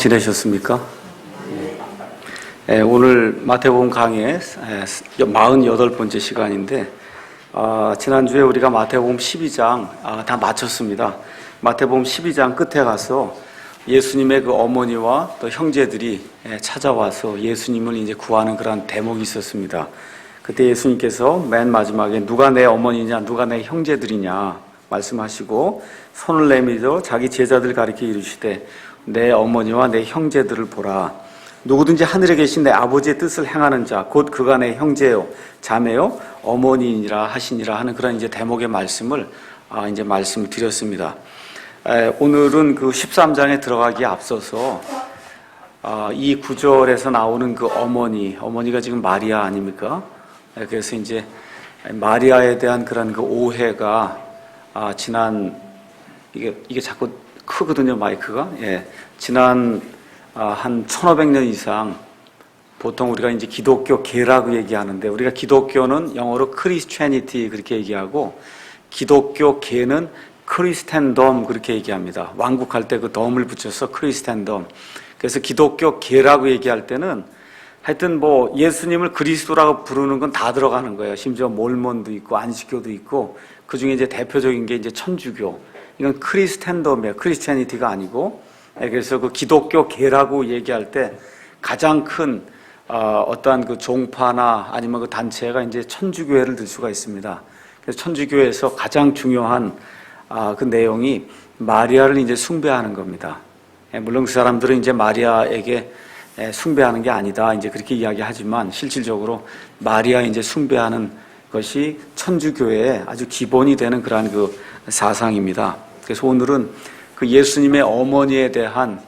지내셨습니까? 오늘 마태복음 강의 48번째 시간인데 지난주에 우리가 마태복음 12장 다 마쳤습니다. 마태복음 12장 끝에 가서 예수님의 그 어머니와 또 형제들이 찾아와서 예수님을 이제 구하는 그런 대목이 있었습니다. 그때 예수님께서 맨 마지막에 누가 내 어머니냐 누가 내 형제들이냐 말씀하시고 손을 내밀어 자기 제자들 가리켜 이르시되 내 어머니와 내 형제들을 보라. 누구든지 하늘에 계신 내 아버지의 뜻을 행하는 자 곧 그가 내 형제요 자매요 어머니니라 하시니라 하는 그런 이제 대목의 말씀을 이제 말씀을 드렸습니다. 오늘은 그 13장에 들어가기에 앞서서 이 구절에서 나오는 그 어머니가 지금 마리아 아닙니까? 그래서 이제 마리아에 대한 그런 그 오해가 지난 이게 자꾸 크거든요, 마이크가. 지난 한 1500년 이상 보통 우리가 이제 기독교계라고 얘기하는데 우리가 기독교는 영어로 크리스티애니티 그렇게 얘기하고 기독교계는 크리스텐덤 그렇게 얘기합니다. 왕국할 때 그 덤을 붙여서 크리스텐덤. 그래서 기독교계라고 얘기할 때는 하여튼 뭐 예수님을 그리스도라고 부르는 건 다 들어가는 거예요. 심지어 몰몬도 있고 안식교도 있고 그 중에 이제 대표적인 게 이제 천주교. 이건 크리스텐덤이에요. 크리스티애니티가 아니고. 그래서 그 기독교계라고 얘기할 때 가장 큰 어떠한 그 종파나 아니면 그 단체가 이제 천주교회를 들 수가 있습니다. 그래서 천주교회에서 가장 중요한 그 내용이 마리아를 이제 숭배하는 겁니다. 물론 그 사람들은 이제 마리아에게 숭배하는 게 아니다 이제 그렇게 이야기하지만 실질적으로 마리아 이제 숭배하는 것이 천주교회의 아주 기본이 되는 그러한 그 사상입니다. 그래서 오늘은 그 예수님의 어머니에 대한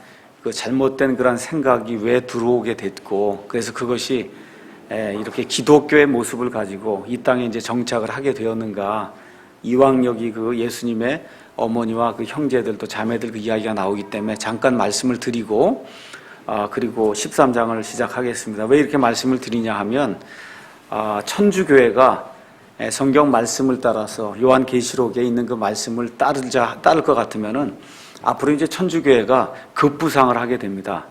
그 잘못된 그런 생각이 왜 들어오게 됐고, 그래서 그것이 이렇게 기독교의 모습을 가지고 이 땅에 이제 정착을 하게 되었는가, 이왕 여기 그 예수님의 어머니와 그 형제들 또 자매들 그 이야기가 나오기 때문에 잠깐 말씀을 드리고, 그리고 13장을 시작하겠습니다. 왜 이렇게 말씀을 드리냐 하면, 천주교회가 성경 말씀을 따라서 요한계시록에 있는 그 말씀을 따를 것 같으면은 앞으로 이제 천주교회가 급부상을 하게 됩니다.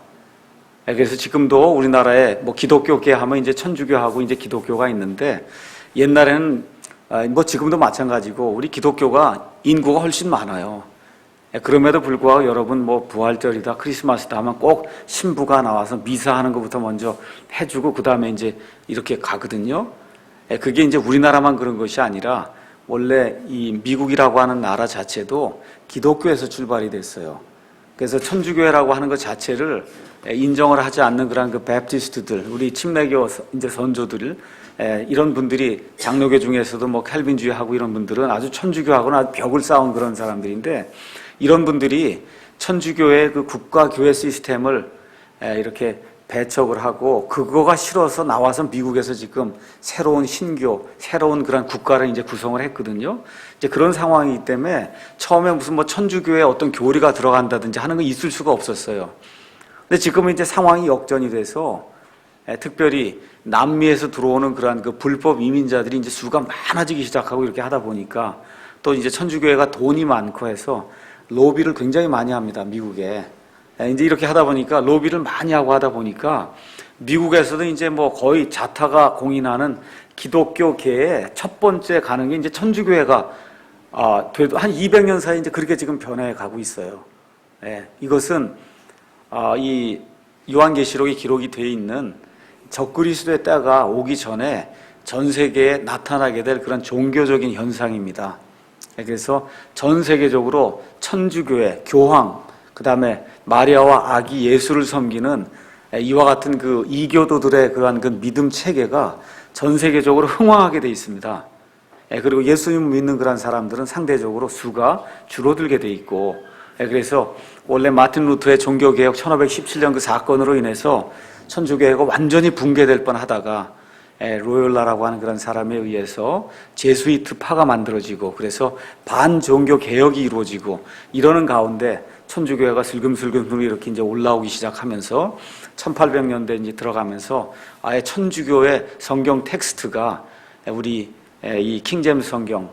그래서 지금도 우리나라에 뭐 기독교계 하면 이제 천주교하고 이제 기독교가 있는데 옛날에는 뭐 지금도 마찬가지고 우리 기독교가 인구가 훨씬 많아요. 그럼에도 불구하고 여러분 뭐 부활절이다 크리스마스다 하면 꼭 신부가 나와서 미사하는 것부터 먼저 해주고 그 다음에 이제 이렇게 가거든요. 그게 이제 우리나라만 그런 것이 아니라 원래 이 미국이라고 하는 나라 자체도 기독교에서 출발이 됐어요. 그래서 천주교회라고 하는 것 자체를 인정을 하지 않는 그런 그 베프티스트들, 우리 침례교 이제 선조들, 이런 분들이 장로교 중에서도 뭐 캘빈주의하고 이런 분들은 아주 천주교하고는 아주 벽을 쌓은 그런 사람들인데 이런 분들이 천주교의 그 국가교회 시스템을 이렇게 배척을 하고 그거가 싫어서 나와서 미국에서 지금 새로운 신교, 새로운 그런 국가를 이제 구성을 했거든요. 이제 그런 상황이기 때문에 처음에 무슨 뭐 천주교에 어떤 교리가 들어간다든지 하는 건 있을 수가 없었어요. 근데 지금은 이제 상황이 역전이 돼서 특별히 남미에서 들어오는 그러한 그 불법 이민자들이 이제 수가 많아지기 시작하고 이렇게 하다 보니까 또 이제 천주교회가 돈이 많고 해서 로비를 굉장히 많이 합니다, 미국에. 이제 이렇게 하다 보니까 로비를 많이 하고 하다 보니까 미국에서도 이제 뭐 거의 자타가 공인하는 기독교계의 첫 번째 가는 게 이제 천주교회가 그래도 한 200년 사이 이제 그렇게 지금 변해 가고 있어요. 이것은 이 요한계시록에 기록이 되어 있는 적그리스도의 때가 오기 전에 전 세계에 나타나게 될 그런 종교적인 현상입니다. 그래서 전 세계적으로 천주교회, 교황, 그 다음에 마리아와 아기 예수를 섬기는 이와 같은 그 이교도들의 그러한 그 믿음 체계가 전 세계적으로 흥황하게 돼 있습니다. 그리고 예수님을 믿는 그런 사람들은 상대적으로 수가 줄어들게 돼 있고, 그래서 원래 마틴 루터의 종교개혁 1517년 그 사건으로 인해서 천주교회가 완전히 붕괴될 뻔하다가 로열라라고 하는 그런 사람에 의해서 제수이트파가 만들어지고 그래서 반종교 개혁이 이루어지고 이러는 가운데 천주교회가 슬금슬금 이렇게 이제 올라오기 시작하면서 1800년대 이제 들어가면서 아예 천주교의 성경 텍스트가 우리 이 킹제임스 성경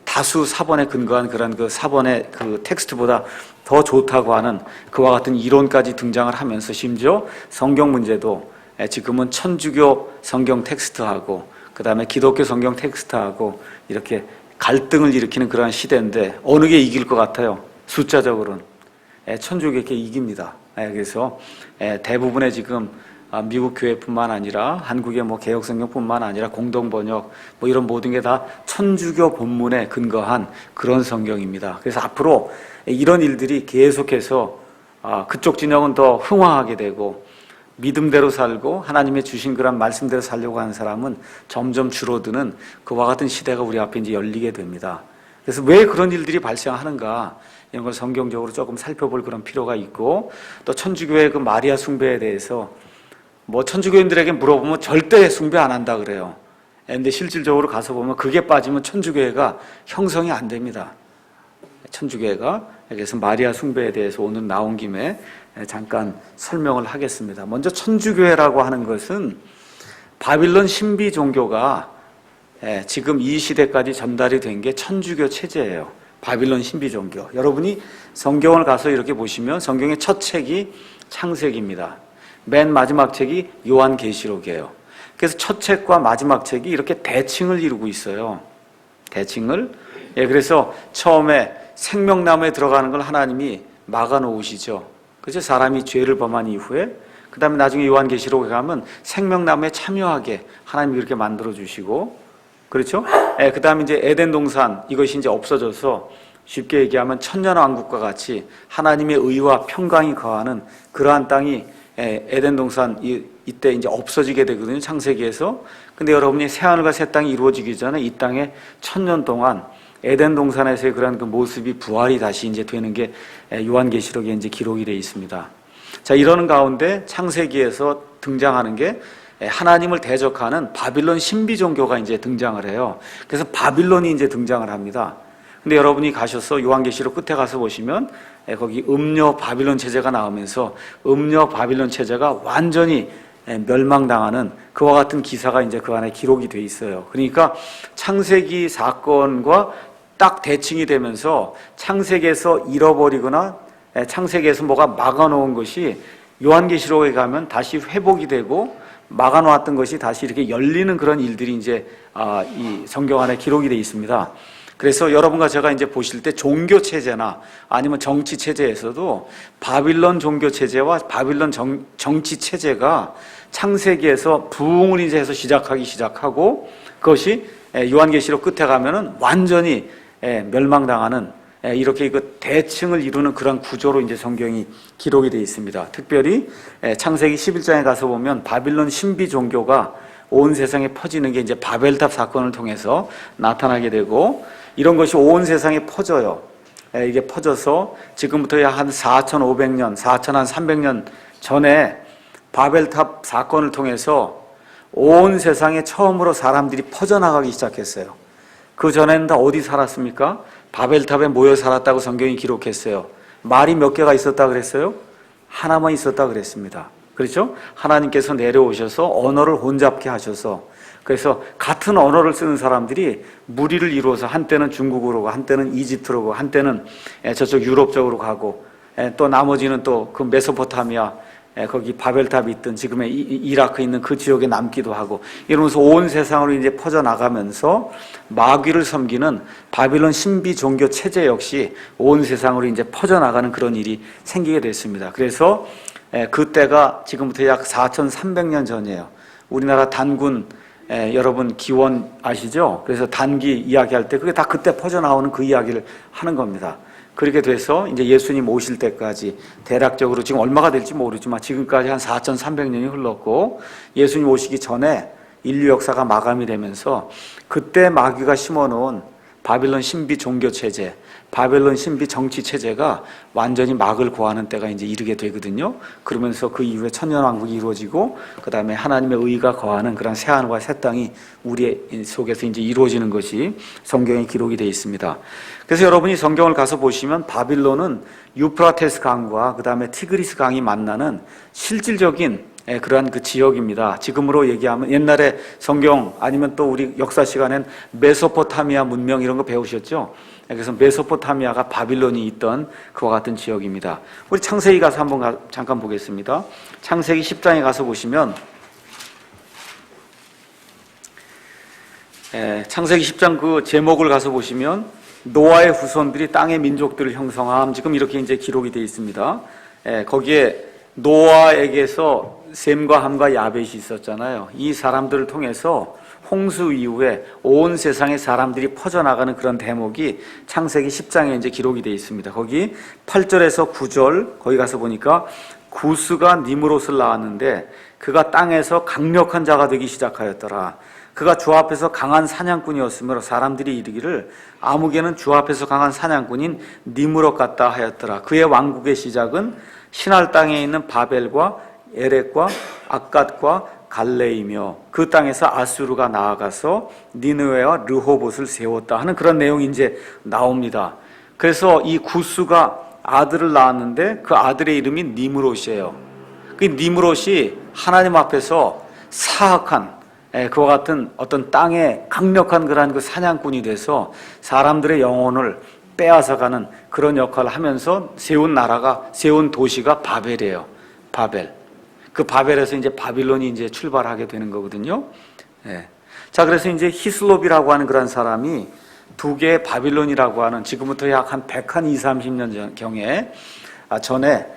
다 다수 사본에 근거한 그런 그 사본의 그 텍스트보다 더 좋다고 하는 그와 같은 이론까지 등장을 하면서 심지어 성경 문제도 지금은 천주교 성경 텍스트하고 그 다음에 기독교 성경 텍스트하고 이렇게 갈등을 일으키는 그러한 시대인데 어느 게 이길 것 같아요? 숫자적으로는 천주교가 이깁니다. 그래서 대부분의 지금 미국 교회뿐만 아니라 한국의 뭐 개혁성경뿐만 아니라 공동번역 뭐 이런 모든 게 다 천주교 본문에 근거한 그런 성경입니다. 그래서 앞으로 이런 일들이 계속해서 그쪽 진영은 더 흥황하게 되고 믿음대로 살고 하나님의 주신 그런 말씀대로 살려고 하는 사람은 점점 줄어드는 그와 같은 시대가 우리 앞에 이제 열리게 됩니다. 그래서 왜 그런 일들이 발생하는가 이런 걸 성경적으로 조금 살펴볼 그런 필요가 있고 또 천주교의 그 마리아 숭배에 대해서 뭐 천주교인들에게 물어보면 절대 숭배 안 한다 그래요. 근데 실질적으로 가서 보면 그게 빠지면 천주교회가 형성이 안 됩니다. 천주교회가. 그래서 마리아 숭배에 대해서 오늘 나온 김에 잠깐 설명을 하겠습니다. 먼저 천주교회라고 하는 것은 바빌론 신비 종교가 지금 이 시대까지 전달이 된 게 천주교 체제예요. 바빌론 신비 종교. 여러분이 성경을 가서 이렇게 보시면 성경의 첫 책이 창세기입니다. 맨 마지막 책이 요한계시록이에요. 그래서 첫 책과 마지막 책이 이렇게 대칭을 이루고 있어요. 대칭을. 그래서 처음에 생명나무에 들어가는 걸 하나님이 막아놓으시죠. 그래서 사람이 죄를 범한 이후에 그 다음에 나중에 요한계시록에 가면 생명나무에 참여하게 하나님이 그렇게 만들어주시고 그렇죠? 그 다음에 이제 에덴 동산 이것이 이제 없어져서 쉽게 얘기하면 천년왕국과 같이 하나님의 의와 평강이 거하는 그러한 땅이 에덴 동산 이때 이제 없어지게 되거든요. 창세기에서. 근데 여러분이 새하늘과 새 땅이 이루어지기 전에 이 땅에 1000년 동안 에덴 동산에서의 그런 그 모습이 부활이 다시 이제 되는 게 요한계시록에 이제 기록이 되어 있습니다. 자, 이러는 가운데 창세기에서 등장하는 게 하나님을 대적하는 바빌론 신비 종교가 이제 등장을 해요. 그래서 바빌론이 이제 등장을 합니다. 근데 여러분이 가셔서 요한계시록 끝에 가서 보시면 거기 음녀 바빌론 체제가 나오면서 음녀 바빌론 체제가 완전히 멸망당하는 그와 같은 기사가 이제 그 안에 기록이 돼 있어요. 그러니까 창세기 사건과 딱 대칭이 되면서 창세기에서 잃어버리거나 창세기에서 뭐가 막아놓은 것이 요한계시록에 가면 다시 회복이 되고 막아놓았던 것이 다시 이렇게 열리는 그런 일들이 이제 이 성경 안에 기록이 돼 있습니다. 그래서 여러분과 제가 이제 보실 때 종교 체제나 아니면 정치 체제에서도 바빌론 종교 체제와 바빌론 정치 체제가 창세기에서 부흥을 이제 해서 시작하고 그것이 요한계시록 끝에 가면은 완전히 멸망당하는 이렇게 그 대칭을 이루는 그런 구조로 이제 성경이 기록이 되어 있습니다. 특별히 창세기 11장에 가서 보면 바빌론 신비 종교가 온 세상에 퍼지는 게 이제 바벨탑 사건을 통해서 나타나게 되고 이런 것이 온 세상에 퍼져요. 이게 퍼져서 지금부터 약 한 4,500년, 4,300년 전에 바벨탑 사건을 통해서 온 세상에 처음으로 사람들이 퍼져나가기 시작했어요. 그 전에는 다 어디 살았습니까? 바벨탑에 모여 살았다고 성경이 기록했어요. 말이 몇 개가 있었다 그랬어요? 하나만 있었다 그랬습니다. 그렇죠? 하나님께서 내려오셔서 언어를 혼잡케 하셔서 그래서 같은 언어를 쓰는 사람들이 무리를 이루어서 한때는 중국으로 가고 한때는 이집트로 가고 한때는 저쪽 유럽 쪽으로 가고 또 나머지는 또 그 메소포타미아 거기 바벨탑이 있던 지금의 이라크에 있는 그 지역에 남기도 하고 이러면서 온 세상으로 이제 퍼져나가면서 마귀를 섬기는 바빌론 신비 종교 체제 역시 온 세상으로 이제 퍼져나가는 그런 일이 생기게 됐습니다. 그래서 그때가 지금부터 약 4,300년 전이에요. 우리나라 단군 여러분 기원 아시죠? 그래서 단기 이야기할 때 그게 다 그때 퍼져나오는 그 이야기를 하는 겁니다. 그렇게 돼서 이제 예수님 오실 때까지 대략적으로 지금 얼마가 될지 모르지만 지금까지 한 4,300년이 흘렀고 예수님 오시기 전에 인류 역사가 마감이 되면서 그때 마귀가 심어놓은 바빌론 신비 종교 체제, 바벨론 신비 정치 체제가 완전히 막을 고하는 때가 이제 이르게 되거든요. 그러면서 그 이후에 천년왕국이 이루어지고 그 다음에 하나님의 의가 거하는 그런 새하늘과 새 땅이 우리 속에서 이제 이루어지는 것이 성경에 기록이 되어 있습니다. 그래서 여러분이 성경을 가서 보시면 바빌론은 유프라테스 강과 그 다음에 티그리스 강이 만나는 실질적인 그러한 그 지역입니다. 지금으로 얘기하면 옛날에 성경 아니면 또 우리 역사 시간엔 메소포타미아 문명 이런 거 배우셨죠? 그래서 메소포타미아가 바빌론이 있던 그와 같은 지역입니다. 우리 창세기 가서 한번 잠깐 보겠습니다. 창세기 10장에 가서 보시면 창세기 10장 그 제목을 가서 보시면 노아의 후손들이 땅의 민족들을 형성함, 지금 이렇게 이제 기록이 되어 있습니다. 거기에 노아에게서 셈과 함과 야벳이 있었잖아요. 이 사람들을 통해서 홍수 이후에 온 세상에 사람들이 퍼져나가는 그런 대목이 창세기 10장에 이제 기록이 되어 있습니다. 거기 8절에서 9절 거기 가서 보니까 구스가 니므롯을 낳았는데 그가 땅에서 강력한 자가 되기 시작하였더라. 그가 주 앞에서 강한 사냥꾼이었으므로 사람들이 이르기를 아무개는 주 앞에서 강한 사냥꾼인 니므롯 같다 하였더라. 그의 왕국의 시작은 신할 땅에 있는 바벨과 에렉과 악갓과 갈레이며 그 땅에서 아수르가 나아가서 니느웨와 르호봇을 세웠다 하는 그런 내용이 이제 나옵니다. 그래서 이 구스가 아들을 낳았는데 그 아들의 이름이 니므롯이에요. 그 니므롯이 하나님 앞에서 사악한 그와 같은 어떤 땅에 강력한 그러한 그 사냥꾼이 돼서 사람들의 영혼을 빼앗아가는 그런 역할을 하면서 세운 도시가 바벨이에요. 바벨. 그 바벨에서 이제 바빌론이 이제 출발하게 되는 거거든요. 자, 그래서 이제 히슬롭이라고 하는 그런 사람이 두 개의 바빌론이라고 하는 지금부터 약 한 120, 30년 전에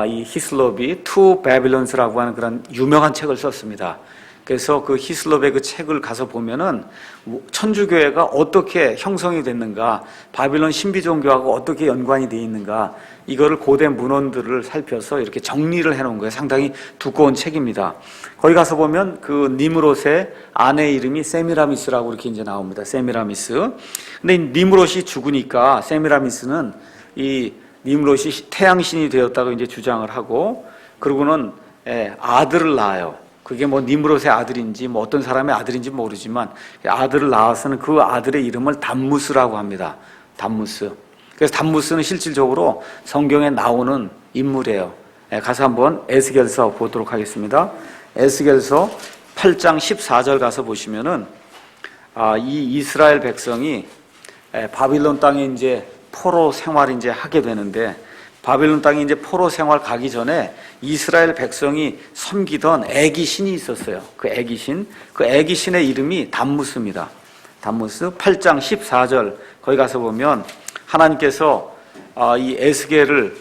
이 히슬롭이 투 바빌론스라고 하는 그런 유명한 책을 썼습니다. 그래서 그 히슬롭의 그 책을 가서 보면은 천주교회가 어떻게 형성이 됐는가, 바빌론 신비 종교하고 어떻게 연관이 되어 있는가, 이거를 고대 문헌들을 살펴서 이렇게 정리를 해놓은 거예요. 상당히 두꺼운 책입니다. 거기 가서 보면 그 니므롯의 아내 이름이 세미라미스라고 이렇게 이제 나옵니다. 세미라미스. 근데 이 니므롯이 죽으니까 세미라미스는 이 니므롯이 태양신이 되었다고 이제 주장을 하고, 그러고는 아들을 낳아요. 그게 뭐 니므롯의 아들인지 뭐 어떤 사람의 아들인지 모르지만 아들을 낳아서는 그 아들의 이름을 담무스라고 합니다. 담무스. 그래서 담무스는 실질적으로 성경에 나오는 인물이에요. 가서 한번 에스겔서 보도록 하겠습니다. 에스겔서 8장 14절 가서 보시면은 이 이스라엘 백성이 바빌론 땅에 이제 포로 생활을 이제 하게 되는데, 바빌론 땅에 이제 포로 생활 가기 전에 이스라엘 백성이 섬기던 애기 신이 있었어요. 그 애기 신의 이름이 담무스입니다. 담무스 8장 14절 거기 가서 보면 하나님께서 이 에스겔을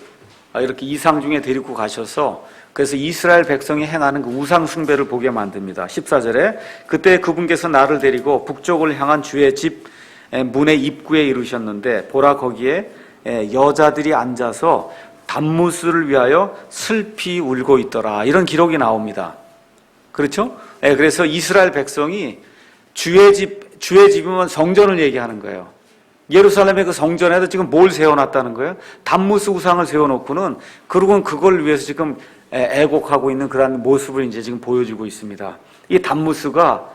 이렇게 이상 중에 데리고 가셔서 그래서 이스라엘 백성이 행하는 그 우상 숭배를 보게 만듭니다. 14절에 그때 그분께서 나를 데리고 북쪽을 향한 주의 집 문의 입구에 이르셨는데 보라 거기에 여자들이 앉아서 담무스를 위하여 슬피 울고 있더라. 이런 기록이 나옵니다. 그렇죠? 그래서 이스라엘 백성이 주의 집이면 성전을 얘기하는 거예요. 예루살렘의 그 성전에도 지금 뭘 세워놨다는 거예요? 담무스 우상을 세워놓고는 그러고는 그걸 위해서 지금 애곡하고 있는 그런 모습을 이제 지금 보여주고 있습니다. 이 담무스가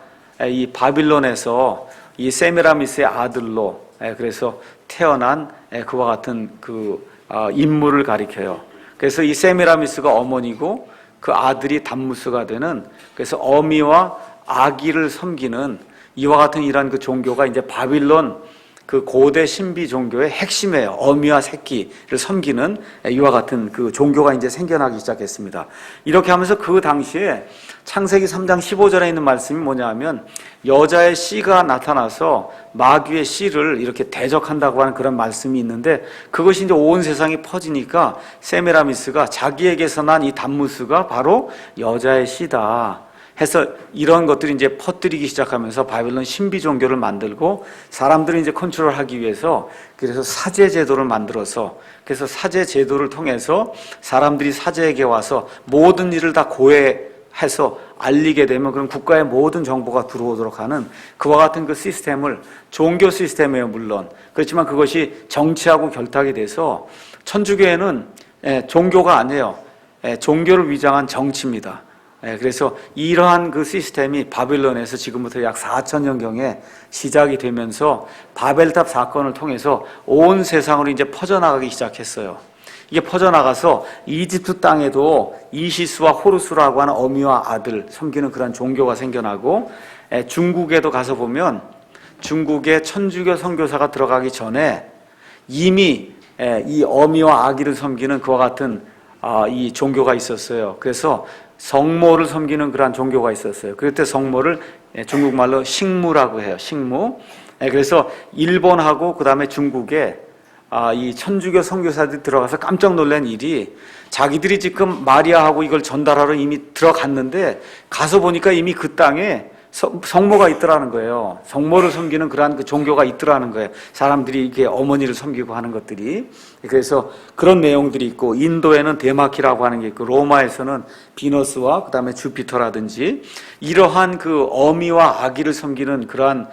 이 바빌론에서 이 세미라미스의 아들로 그래서 태어난 그와 같은 그 인물을 가리켜요. 그래서 이 세미라미스가 어머니고 그 아들이 담무스가 되는, 그래서 어미와 아기를 섬기는 이와 같은 이러한 그 종교가 이제 바빌론 그 고대 신비 종교의 핵심이에요. 어미와 새끼를 섬기는 이와 같은 그 종교가 이제 생겨나기 시작했습니다. 이렇게 하면서 그 당시에 창세기 3장 15절에 있는 말씀이 뭐냐 하면 여자의 씨가 나타나서 마귀의 씨를 이렇게 대적한다고 하는 그런 말씀이 있는데, 그것이 이제 온 세상에 퍼지니까 세미라미스가 자기에게서 난 이 담무스가 바로 여자의 씨다 해서 이런 것들이 이제 퍼뜨리기 시작하면서 바빌론 신비 종교를 만들고 사람들을 이제 컨트롤하기 위해서 그래서 사제 제도를 만들어서, 그래서 사제 제도를 통해서 사람들이 사제에게 와서 모든 일을 다 고해해서 알리게 되면 그런 국가의 모든 정보가 들어오도록 하는 그와 같은 그 시스템을, 종교 시스템이에요 물론. 그렇지만 그것이 정치하고 결탁이 돼서 천주교회는 종교가 아니에요. 종교를 위장한 정치입니다. 그래서 이러한 그 시스템이 바빌론에서 지금부터 약 4,000년경에 시작이 되면서 바벨탑 사건을 통해서 온 세상으로 이제 퍼져나가기 시작했어요. 이게 퍼져나가서 이집트 땅에도 이시스와 호루스라고 하는 어미와 아들 섬기는 그런 종교가 생겨나고, 중국에도 가서 보면 중국의 천주교 선교사가 들어가기 전에 이미 이 어미와 아기를 섬기는 그와 같은 이 종교가 있었어요. 그래서 성모를 섬기는 그러한 종교가 있었어요. 그때 성모를 중국말로 식무라고 해요. 식무. 그래서 일본하고 그 다음에 중국에 이 천주교 선교사들이 들어가서 깜짝 놀란 일이, 자기들이 지금 마리아하고 이걸 전달하러 이미 들어갔는데 가서 보니까 이미 그 땅에 성모가 있더라는 거예요. 성모를 섬기는 그러한 그 종교가 있더라는 거예요. 사람들이 이게 어머니를 섬기고 하는 것들이. 그래서 그런 내용들이 있고, 인도에는 데마키라고 하는 게 있고, 로마에서는 비너스와 그 다음에 주피터라든지 이러한 그 어미와 아기를 섬기는 그러한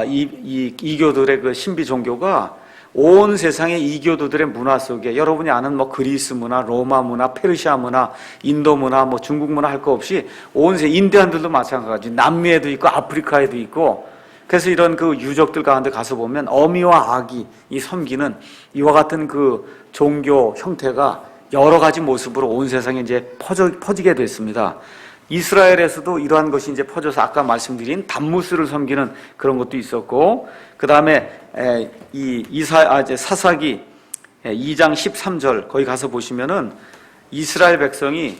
이교들의 그 신비 종교가 온 세상의 이교도들의 문화 속에, 여러분이 아는 뭐 그리스 문화, 로마 문화, 페르시아 문화, 인도 문화, 뭐 중국 문화 할 거 없이 온 세계, 인디안들도 마찬가지, 남미에도 있고 아프리카에도 있고, 그래서 이런 그 유적들 가운데 가서 보면 어미와 아기 이 섬기는 이와 같은 그 종교 형태가 여러 가지 모습으로 온 세상에 이제 퍼지게 됐습니다. 이스라엘에서도 이러한 것이 이제 퍼져서 아까 말씀드린 담무스를 섬기는 그런 것도 있었고, 그 다음에 사사기 2장 13절 거기 가서 보시면은 이스라엘 백성이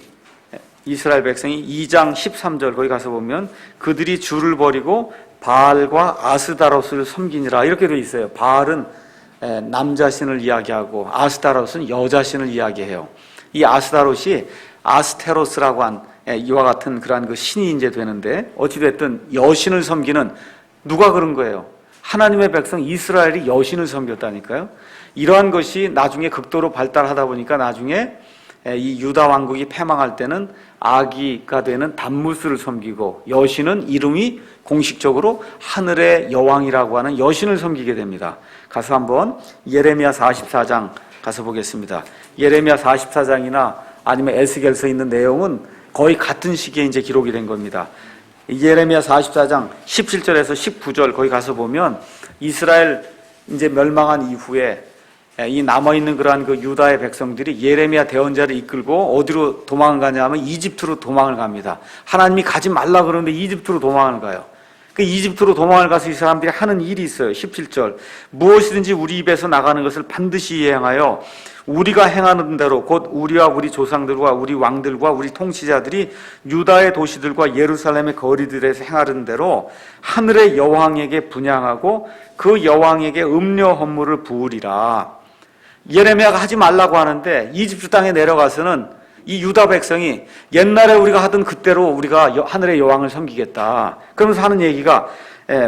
2장 13절 거기 가서 보면 그들이 주를 버리고 바알과 아스다로스를 섬기니라 이렇게 되어 있어요. 바알은 남자신을 이야기하고 아스다로스는 여자신을 이야기해요. 이 아스다롯이 아스테로스라고 한 이와 같은 그러한 그 신이 이제 되는데, 어찌됐든 여신을 섬기는, 누가 그런 거예요? 하나님의 백성 이스라엘이 여신을 섬겼다니까요. 이러한 것이 나중에 극도로 발달하다 보니까 나중에 이 유다 왕국이 패망할 때는 아기가 되는 담무스를 섬기고, 여신은 이름이 공식적으로 하늘의 여왕이라고 하는 여신을 섬기게 됩니다. 가서 한번 예레미야 44장 가서 보겠습니다. 예레미야 44장이나 아니면 에스겔서에 있는 내용은 거의 같은 시기에 이제 기록이 된 겁니다. 예레미야 44장 17절에서 19절 거기 가서 보면 이스라엘 이제 멸망한 이후에 이 남아있는 그러한 그 유다의 백성들이 예레미야 대언자를 이끌고 어디로 도망을 가냐면 이집트로 도망을 갑니다. 하나님이 가지 말라 그러는데 이집트로 도망을 가요. 그 이집트로 도망을 가서 이 사람들이 하는 일이 있어요. 17절. 무엇이든지 우리 입에서 나가는 것을 반드시 이행하여 우리가 행하는 대로, 곧 우리와 우리 조상들과 우리 왕들과 우리 통치자들이 유다의 도시들과 예루살렘의 거리들에서 행하는 대로 하늘의 여왕에게 분향하고 그 여왕에게 음료 헌물을 부으리라. 예레미야가 하지 말라고 하는데 이집트 땅에 내려가서는 이 유다 백성이 옛날에 우리가 하던 그때로 우리가 하늘의 여왕을 섬기겠다. 그러면서 하는 얘기가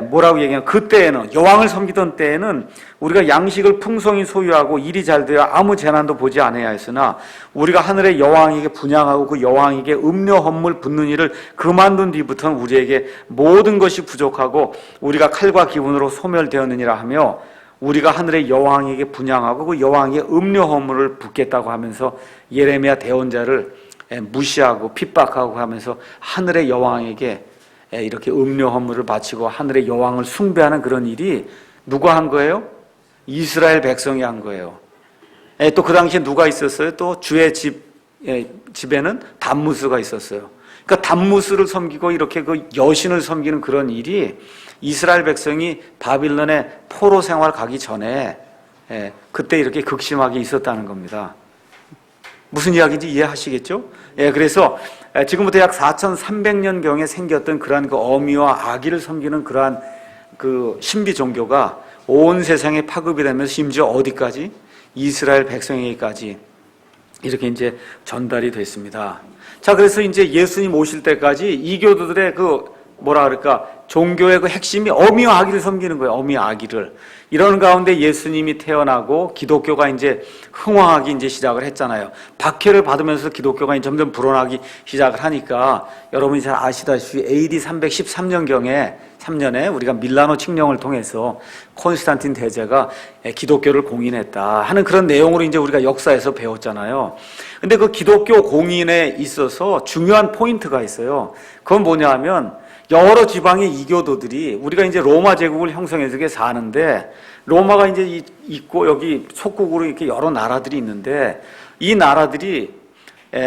뭐라고 얘기하면, 그때에는, 여왕을 섬기던 때에는 우리가 양식을 풍성히 소유하고 일이 잘 되어 아무 재난도 보지 않아야 했으나 우리가 하늘의 여왕에게 분향하고 그 여왕에게 음료 헌물 붓는 일을 그만둔 뒤부터는 우리에게 모든 것이 부족하고 우리가 칼과 기운으로 소멸되었느니라 하며, 우리가 하늘의 여왕에게 분향하고 그 여왕에게 음료 헌물을 붓겠다고 하면서 예레미야 대언자를 무시하고 핍박하고 하면서 하늘의 여왕에게 이렇게 음료 헌물을 바치고 하늘의 여왕을 숭배하는 그런 일이 누가 한 거예요? 이스라엘 백성이 한 거예요. 또 그 당시에 누가 있었어요? 또 주의 집에는 담무스가 있었어요. 그러니까 담무스를 섬기고 이렇게 그 여신을 섬기는 그런 일이 이스라엘 백성이 바빌론의 포로 생활 가기 전에 그때 이렇게 극심하게 있었다는 겁니다. 무슨 이야기인지 이해하시겠죠? 그래서 지금부터 약 4,300년경에 생겼던 그러한 그 어미와 아기를 섬기는 그러한 그 신비 종교가 온 세상에 파급이 되면서 심지어 어디까지? 이스라엘 백성에게까지 이렇게 이제 전달이 됐습니다. 자, 그래서 이제 예수님 오실 때까지 이교도들의 그 뭐라 그럴까, 종교의 그 핵심이 어미와 아기를 섬기는 거예요. 어미와 아기를. 이런 가운데 예수님이 태어나고 기독교가 이제 흥왕하기 이제 시작을 했잖아요. 박해를 받으면서 기독교가 이제 점점 불어나기 시작을 하니까 여러분이 잘 아시다시피 AD 313년에 우리가 밀라노 칙령을 통해서 콘스탄틴 대제가 기독교를 공인했다 하는 그런 내용으로 이제 우리가 역사에서 배웠잖아요. 근데 그 기독교 공인에 있어서 중요한 포인트가 있어요. 그건 뭐냐 하면, 여러 지방의 이교도들이, 우리가 이제 로마 제국을 형성해서 사는데, 로마가 이제 있고 여기 속국으로 이렇게 여러 나라들이 있는데, 이 나라들이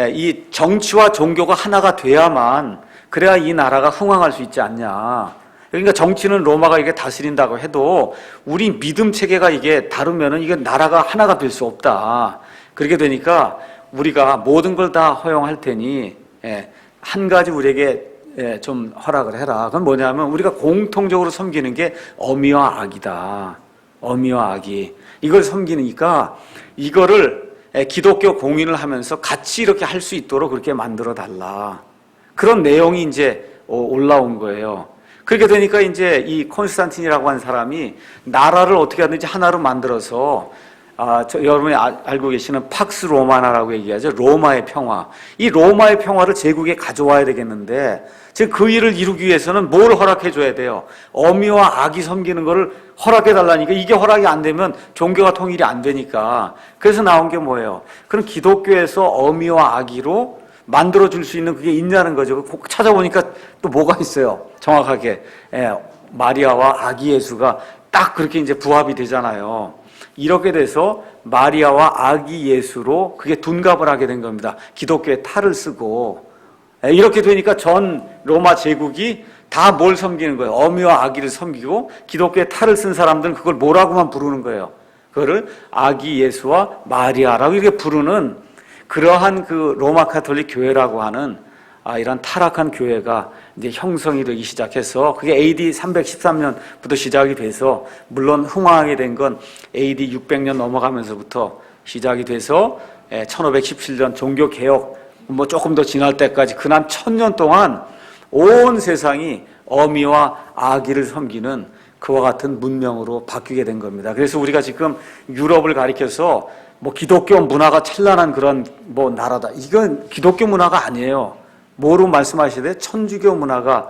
이 정치와 종교가 하나가 돼야만 그래야 이 나라가 흥왕할 수 있지 않냐. 그러니까 정치는 로마가 이게 다스린다고 해도 우리 믿음 체계가 이게 다르면은 이게 나라가 하나가 될 수 없다. 그렇게 되니까 우리가 모든 걸 다 허용할 테니 한 가지 우리에게 좀 허락을 해라. 그건 뭐냐면 우리가 공통적으로 섬기는 게 어미와 아기다. 어미와 아기. 이걸 섬기니까 이거를 기독교 공인을 하면서 같이 이렇게 할 수 있도록 그렇게 만들어 달라. 그런 내용이 이제 올라온 거예요. 그렇게 되니까 이제 이 콘스탄틴이라고 하는 사람이 나라를 어떻게 하든지 하나로 만들어서 여러분이 알고 계시는 팍스 로마나라고 얘기하죠. 로마의 평화. 이 로마의 평화를 제국에 가져와야 되겠는데 지금 그 일을 이루기 위해서는 뭘 허락해 줘야 돼요? 어미와 아기 섬기는 거를 허락해 달라니까 이게 허락이 안 되면 종교가 통일이 안 되니까. 그래서 나온 게 뭐예요? 그럼 기독교에서 어미와 아기로 만들어 줄 수 있는 그게 있냐는 거죠. 찾아보니까 또 뭐가 있어요? 정확하게 마리아와 아기 예수가 딱 그렇게 이제 부합이 되잖아요. 이렇게 돼서 마리아와 아기 예수로 그게 둔갑을 하게 된 겁니다. 기독교의 탈을 쓰고 이렇게 되니까 전 로마 제국이 다 뭘 섬기는 거예요? 어미와 아기를 섬기고 기독교의 탈을 쓴 사람들은 그걸 뭐라고만 부르는 거예요? 그거를 아기 예수와 마리아라고 이렇게 부르는 그러한 그 로마 카톨릭 교회라고 하는 이런 타락한 교회가 이제 형성이 되기 시작해서 그게 AD 313년부터 시작이 돼서 물론 흥왕하게 된 건 AD 600년 넘어가면서부터 시작이 돼서 1517년 종교개혁 뭐 조금 더 지날 때까지 그난 1000년 동안 온 세상이 어미와 아기를 섬기는 그와 같은 문명으로 바뀌게 된 겁니다. 그래서 우리가 지금 유럽을 가리켜서 뭐 기독교 문화가 찬란한 그런 뭐 나라다. 이건 기독교 문화가 아니에요. 뭐로 말씀하시되 천주교 문화가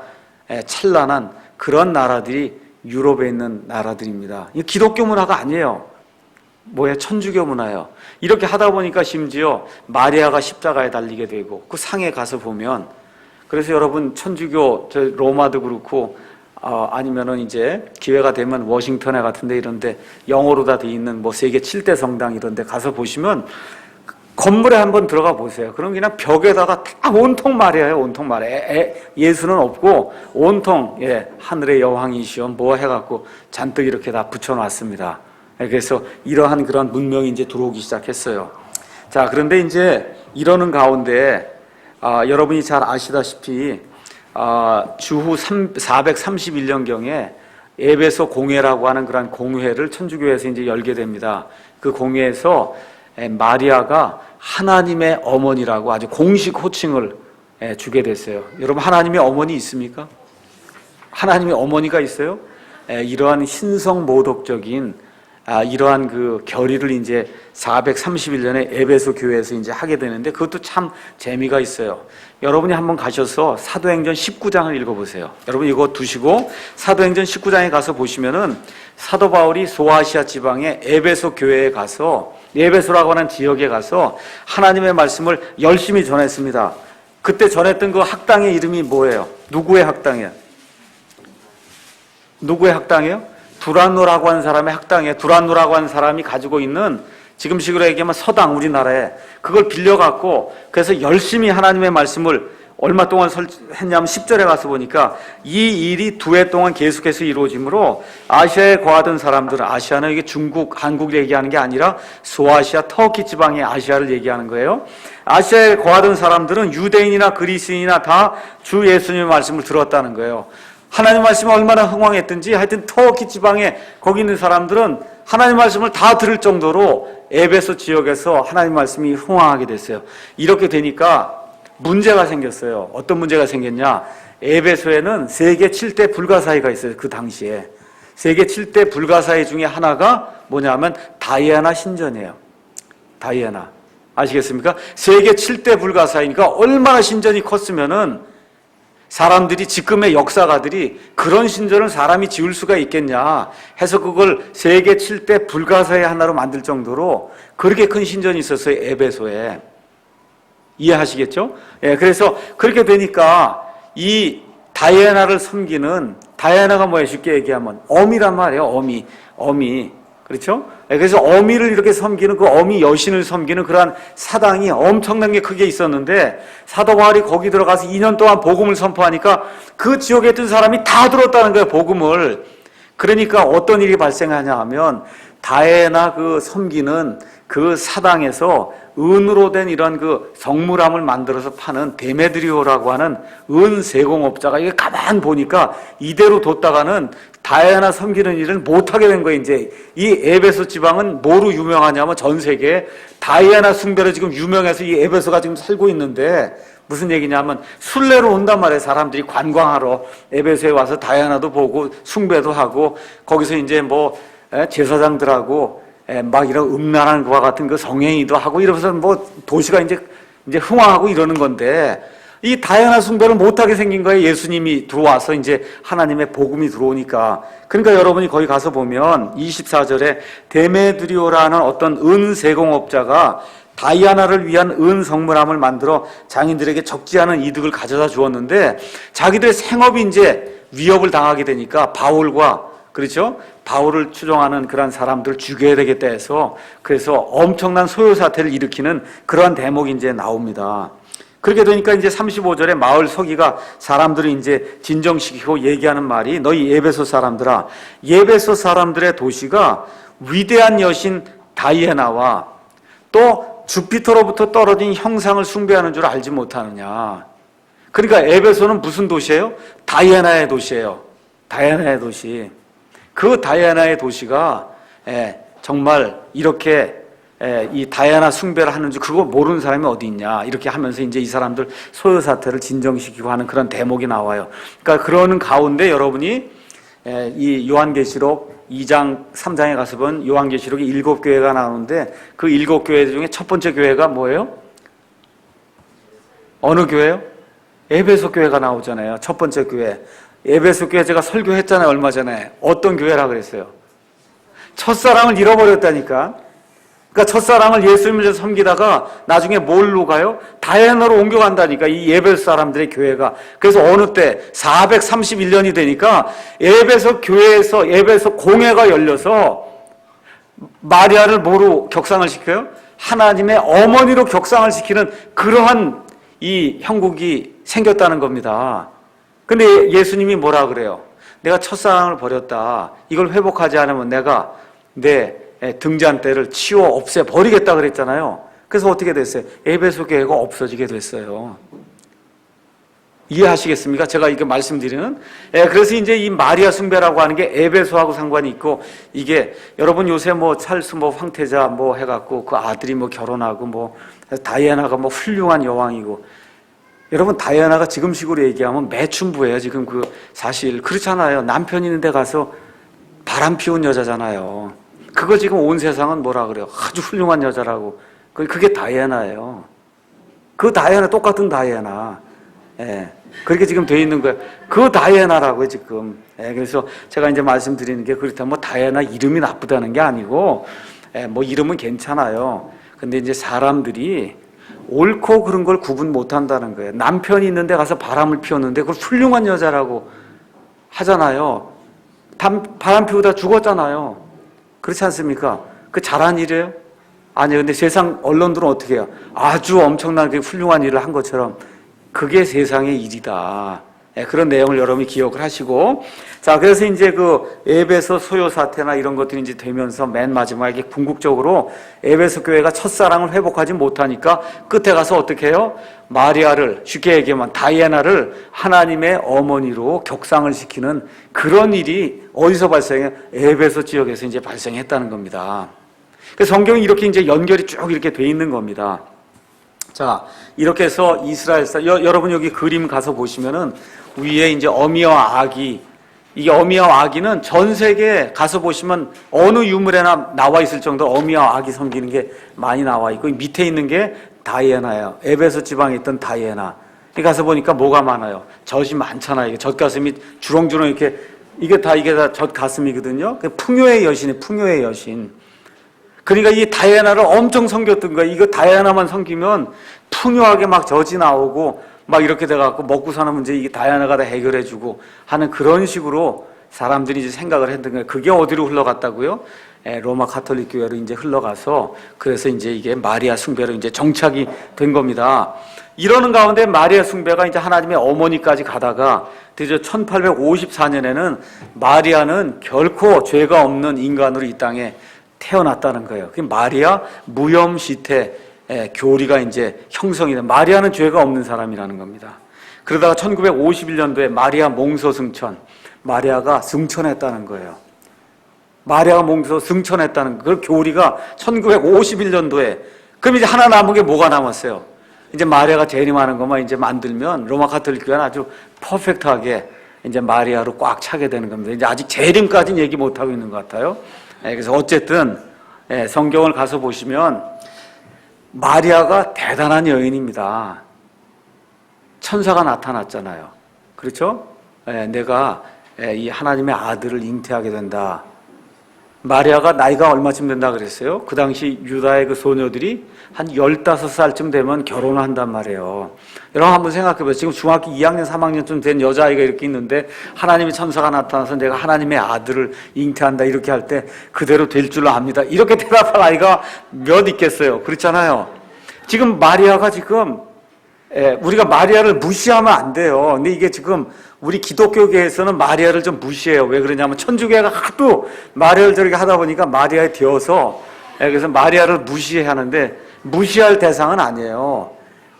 찬란한 그런 나라들이 유럽에 있는 나라들입니다. 이 기독교 문화가 아니에요. 뭐예요? 천주교 문화예요. 이렇게 하다 보니까 심지어 마리아가 십자가에 달리게 되고 그 상에 가서 보면 그래서 여러분 천주교 로마도 그렇고 아니면은 이제 기회가 되면 워싱턴에 같은데 이런데 영어로 다 돼 있는 뭐 세계 7대 성당 이런데 가서 보시면 건물에 한번 들어가 보세요. 그럼 그냥 벽에다가 다 온통 마리아예요. 온통 마리아. 예수는 없고 온통 하늘의 여왕이시여 뭐 해갖고 잔뜩 이렇게 다 붙여놨습니다. 그래서 이러한 그런 문명이 이제 들어오기 시작했어요. 자, 그런데 이제 이러는 가운데 여러분이 잘 아시다시피 주후 431년경에 에베소 공회라고 하는 그런 공회를 천주교에서 이제 열게 됩니다. 그 공회에서 마리아가 하나님의 어머니라고 아주 공식 호칭을 주게 됐어요. 여러분 하나님의 어머니 있습니까? 하나님의 어머니가 있어요? 이러한 신성모독적인 이러한 그 결의를 이제 431년에 에베소 교회에서 이제 하게 되는데 그것도 참 재미가 있어요. 여러분이 한번 가셔서 사도행전 19장을 읽어보세요. 여러분 이거 두시고 사도행전 19장에 가서 보시면은 사도 바울이 소아시아 지방의 에베소 교회에 가서 에베소라고 하는 지역에 가서 하나님의 말씀을 열심히 전했습니다. 그때 전했던 그 학당의 이름이 뭐예요? 누구의 학당이에요? 누구의 학당이에요? 두란노라고 하는 사람의 학당에 두란노라고 하는 사람이 가지고 있는 지금식으로 얘기하면 서당 우리나라에 그걸 빌려갖고 그래서 열심히 하나님의 말씀을 얼마 동안 했냐면 10절에 가서 보니까 이 일이 2해 동안 계속해서 이루어지므로 아시아에 거하던 사람들은 아시아는 이게 중국, 한국을 얘기하는 게 아니라 소아시아, 터키 지방의 아시아를 얘기하는 거예요. 아시아에 거하던 사람들은 유대인이나 그리스인이나 다 주 예수님의 말씀을 들었다는 거예요. 하나님 말씀이 얼마나 흥왕했든지 하여튼 터키 지방에 거기 있는 사람들은 하나님 말씀을 다 들을 정도로 에베소 지역에서 하나님 말씀이 흥왕하게 됐어요. 이렇게 되니까 문제가 생겼어요. 어떤 문제가 생겼냐? 에베소에는 세계 7대 불가사의가 있어요. 그 당시에. 세계 7대 불가사의 중에 하나가 뭐냐면 다이애나 신전이에요. 다이애나. 아시겠습니까? 세계 7대 불가사의니까 얼마나 신전이 컸으면은 사람들이 지금의 역사가들이 그런 신전을 사람이 지을 수가 있겠냐 해서 그걸 세계 7대 불가사의 하나로 만들 정도로 그렇게 큰 신전이 있었어요. 에베소에. 이해하시겠죠? 그래서 그렇게 되니까 이 다이애나를 섬기는 다이애나가 뭐예요? 쉽게 얘기하면 어미란 말이에요. 어미. 그렇죠? 그래서 어미를 이렇게 섬기는 그 어미 여신을 섬기는 그러한 사당이 엄청난 게 크게 있었는데 사도 바울이 거기 들어가서 2년 동안 복음을 선포하니까 그 지역에 있던 사람이 다 들었다는 거예요, 복음을. 그러니까 어떤 일이 발생하냐 하면 다에나 그 섬기는 그 사당에서 은으로 된 이런 그 성물함을 만들어서 파는 데메드리오라고 하는 은 세공업자가 이게 가만 보니까 이대로 뒀다가는 다이아나 섬기는 일을 못하게 된 거예요. 이제 이 에베소 지방은 뭐로 유명하냐면 전 세계에 다이아나 숭배로 지금 유명해서 이 에베소가 지금 살고 있는데 무슨 얘기냐면 순례로 온단 말이에요. 사람들이 관광하러 에베소에 와서 다이아나도 보고 숭배도 하고 거기서 이제 뭐 제사장들하고 막 이런 음란한 것과 같은 그 성행위도 하고 이러면서 뭐 도시가 이제 흥황하고 이러는 건데 이 다이아나 숭배를 못하게 생긴 거예요. 예수님이 들어와서 이제 하나님의 복음이 들어오니까. 그러니까 여러분이 거기 가서 보면 24절에 데메드리오라는 어떤 은 세공업자가 다이아나를 위한 은 성물함을 만들어 장인들에게 적지 않은 이득을 가져다 주었는데 자기들의 생업이 이제 위협을 당하게 되니까 바울과 그렇죠? 바울을 추종하는 그런 사람들을 죽여야 되겠다 해서 그래서 엄청난 소요 사태를 일으키는 그러한 대목이 이제 나옵니다. 그렇게 되니까 이제 35절에 마을 서기가 사람들을 이제 진정시키고 얘기하는 말이 너희 에베소 사람들아, 에베소 사람들의 도시가 위대한 여신 다이애나와 또 주피터로부터 떨어진 형상을 숭배하는 줄 알지 못하느냐. 그러니까 에베소는 무슨 도시예요? 다이애나의 도시예요. 다이애나의 도시. 그 다이애나의 도시가 정말 이렇게 이 다이아나 숭배를 하는 줄 그거 모르는 사람이 어디 있냐 이렇게 하면서 이제 이 사람들 소요 사태를 진정시키고 하는 그런 대목이 나와요. 그러니까 그러는 가운데 여러분이 이 요한계시록 2장 3장에 가서 본 요한계시록이 7교회가 나오는데 그 7교회 중에 첫 번째 교회가 뭐예요? 어느 교회요? 에베소 교회가 나오잖아요. 첫 번째 교회. 에베소 교회 제가 설교했잖아요. 얼마 전에. 어떤 교회라 그랬어요? 첫사랑을 잃어버렸다니까. 그러니까 첫사랑을 예수님을 섬기다가 나중에 뭘로 가요? 다이아나로 옮겨간다니까 이 에베소 사람들의 교회가. 그래서 어느 때 431년이 되니까 에베소 교회에서 에베소 공회가 열려서 마리아를 뭐로 격상을 시켜요? 하나님의 어머니로 격상을 시키는 그러한 이 형국이 생겼다는 겁니다. 근데 예수님이 뭐라 그래요? 내가 첫사랑을 버렸다. 이걸 회복하지 않으면 내가 내 등잔대를 치워 없애버리겠다 그랬잖아요. 그래서 어떻게 됐어요? 에베소 교회가 없어지게 됐어요. 이해하시겠습니까? 제가 이렇게 말씀드리는. 그래서 이제 이 마리아 숭배라고 하는 게 에베소하고 상관이 있고 이게 여러분 요새 뭐 찰스 뭐 황태자 뭐 해갖고 그 아들이 뭐 결혼하고 뭐 다이애나가 뭐 훌륭한 여왕이고 여러분 다이애나가 지금식으로 얘기하면 매춘부예요. 지금 그 사실 그렇잖아요. 남편 있는 데 가서 바람 피운 여자잖아요. 그거 지금 온 세상은 뭐라 그래요? 아주 훌륭한 여자라고. 그게 다이애나예요. 그 다이애나 똑같은 다이애나. 그렇게 지금 돼 있는 거예요. 그 다이애나라고요 지금. 그래서 제가 이제 말씀드리는 게 그렇다면 뭐 다이애나 이름이 나쁘다는 게 아니고 뭐 이름은 괜찮아요. 근데 이제 사람들이 옳고 그런 걸 구분 못 한다는 거예요. 남편이 있는데 가서 바람을 피웠는데 그걸 훌륭한 여자라고 하잖아요. 바람 피우다 죽었잖아요. 그렇지 않습니까? 그 잘한 일이에요? 아니요. 근데 세상 언론들은 어떻게 해요? 아주 엄청나게 훌륭한 일을 한 것처럼 그게 세상의 일이다. 그런 내용을 여러분이 기억을 하시고 자 그래서 이제 그 에베소 소요 사태나 이런 것들이 이제 되면서 맨 마지막에 궁극적으로 에베소 교회가 첫사랑을 회복하지 못하니까 끝에 가서 어떻게 해요? 마리아를 쉽게 얘기하면 다이애나를 하나님의 어머니로 격상을 시키는 그런 일이 어디서 발생해요? 에베소 지역에서 이제 발생했다는 겁니다. 그래서 성경이 이렇게 이제 연결이 쭉 이렇게 돼 있는 겁니다. 자, 이렇게 해서 이스라엘 여러분 여기 그림 가서 보시면은 위에 이제 어미와 아기, 이게 어미와 아기는 전 세계에 가서 보시면 어느 유물에나 나와 있을 정도로 어미와 아기 섬기는 게 많이 나와 있고 밑에 있는 게 다이애나예요. 에베소 지방에 있던 다이애나. 여기 가서 보니까 뭐가 많아요? 젖이 많잖아요. 젖가슴이 주렁주렁 이렇게 이게 다 젖가슴이거든요. 풍요의 여신이 풍요의 여신. 그러니까 이 다이애나를 엄청 섬겼던 거야. 이거 다이애나만 섬기면 풍요하게 막 젖이 나오고 막 이렇게 돼갖고 먹고 사는 문제 이게 다이애나가 다 해결해주고 하는 그런 식으로 사람들이 이제 생각을 했던 거예요. 그게 어디로 흘러갔다고요? 로마 가톨릭 교회로 이제 흘러가서 그래서 이제 이게 마리아 숭배로 이제 정착이 된 겁니다. 이러는 가운데 마리아 숭배가 이제 하나님의 어머니까지 가다가 드디어 1854년에는 마리아는 결코 죄가 없는 인간으로 이 땅에 태어났다는 거예요. 그 마리아 무염시태 교리가 이제 형성이 된, 마리아는 죄가 없는 사람이라는 겁니다. 그러다가 1951년도에 마리아 몽소 승천, 마리아가 승천했다는 거예요. 마리아가 몽소 승천했다는 그 교리가 1951년도에, 그럼 이제 하나 남은 게 뭐가 남았어요? 이제 마리아가 재림하는 것만 이제 만들면 로마 가톨릭 교회는 아주 퍼펙트하게 이제 마리아로 꽉 차게 되는 겁니다. 이제 아직 재림까지는 얘기 못 하고 있는 것 같아요. 그래서 어쨌든 성경을 가서 보시면 마리아가 대단한 여인입니다. 천사가 나타났잖아요. 그렇죠? 내가 이 하나님의 아들을 잉태하게 된다. 마리아가 나이가 얼마쯤 된다 그랬어요? 그 당시 유다의 그 소녀들이 한 15살쯤 되면 결혼을 한단 말이에요. 여러분 한번 생각해보세요. 지금 중학교 2학년, 3학년쯤 된 여자아이가 이렇게 있는데 하나님의 천사가 나타나서 내가 하나님의 아들을 잉태한다 이렇게 할 때 그대로 될 줄 압니다. 이렇게 대답할 아이가 몇 있겠어요? 그렇잖아요. 지금 마리아가 지금 우리가 마리아를 무시하면 안 돼요. 근데 이게 지금 우리 기독교계에서는 마리아를 좀 무시해요. 왜 그러냐면 천주교회가 하도 마리아를 저렇게 하다 보니까 마리아에 되어서 그래서 마리아를 무시하는데 무시할 대상은 아니에요.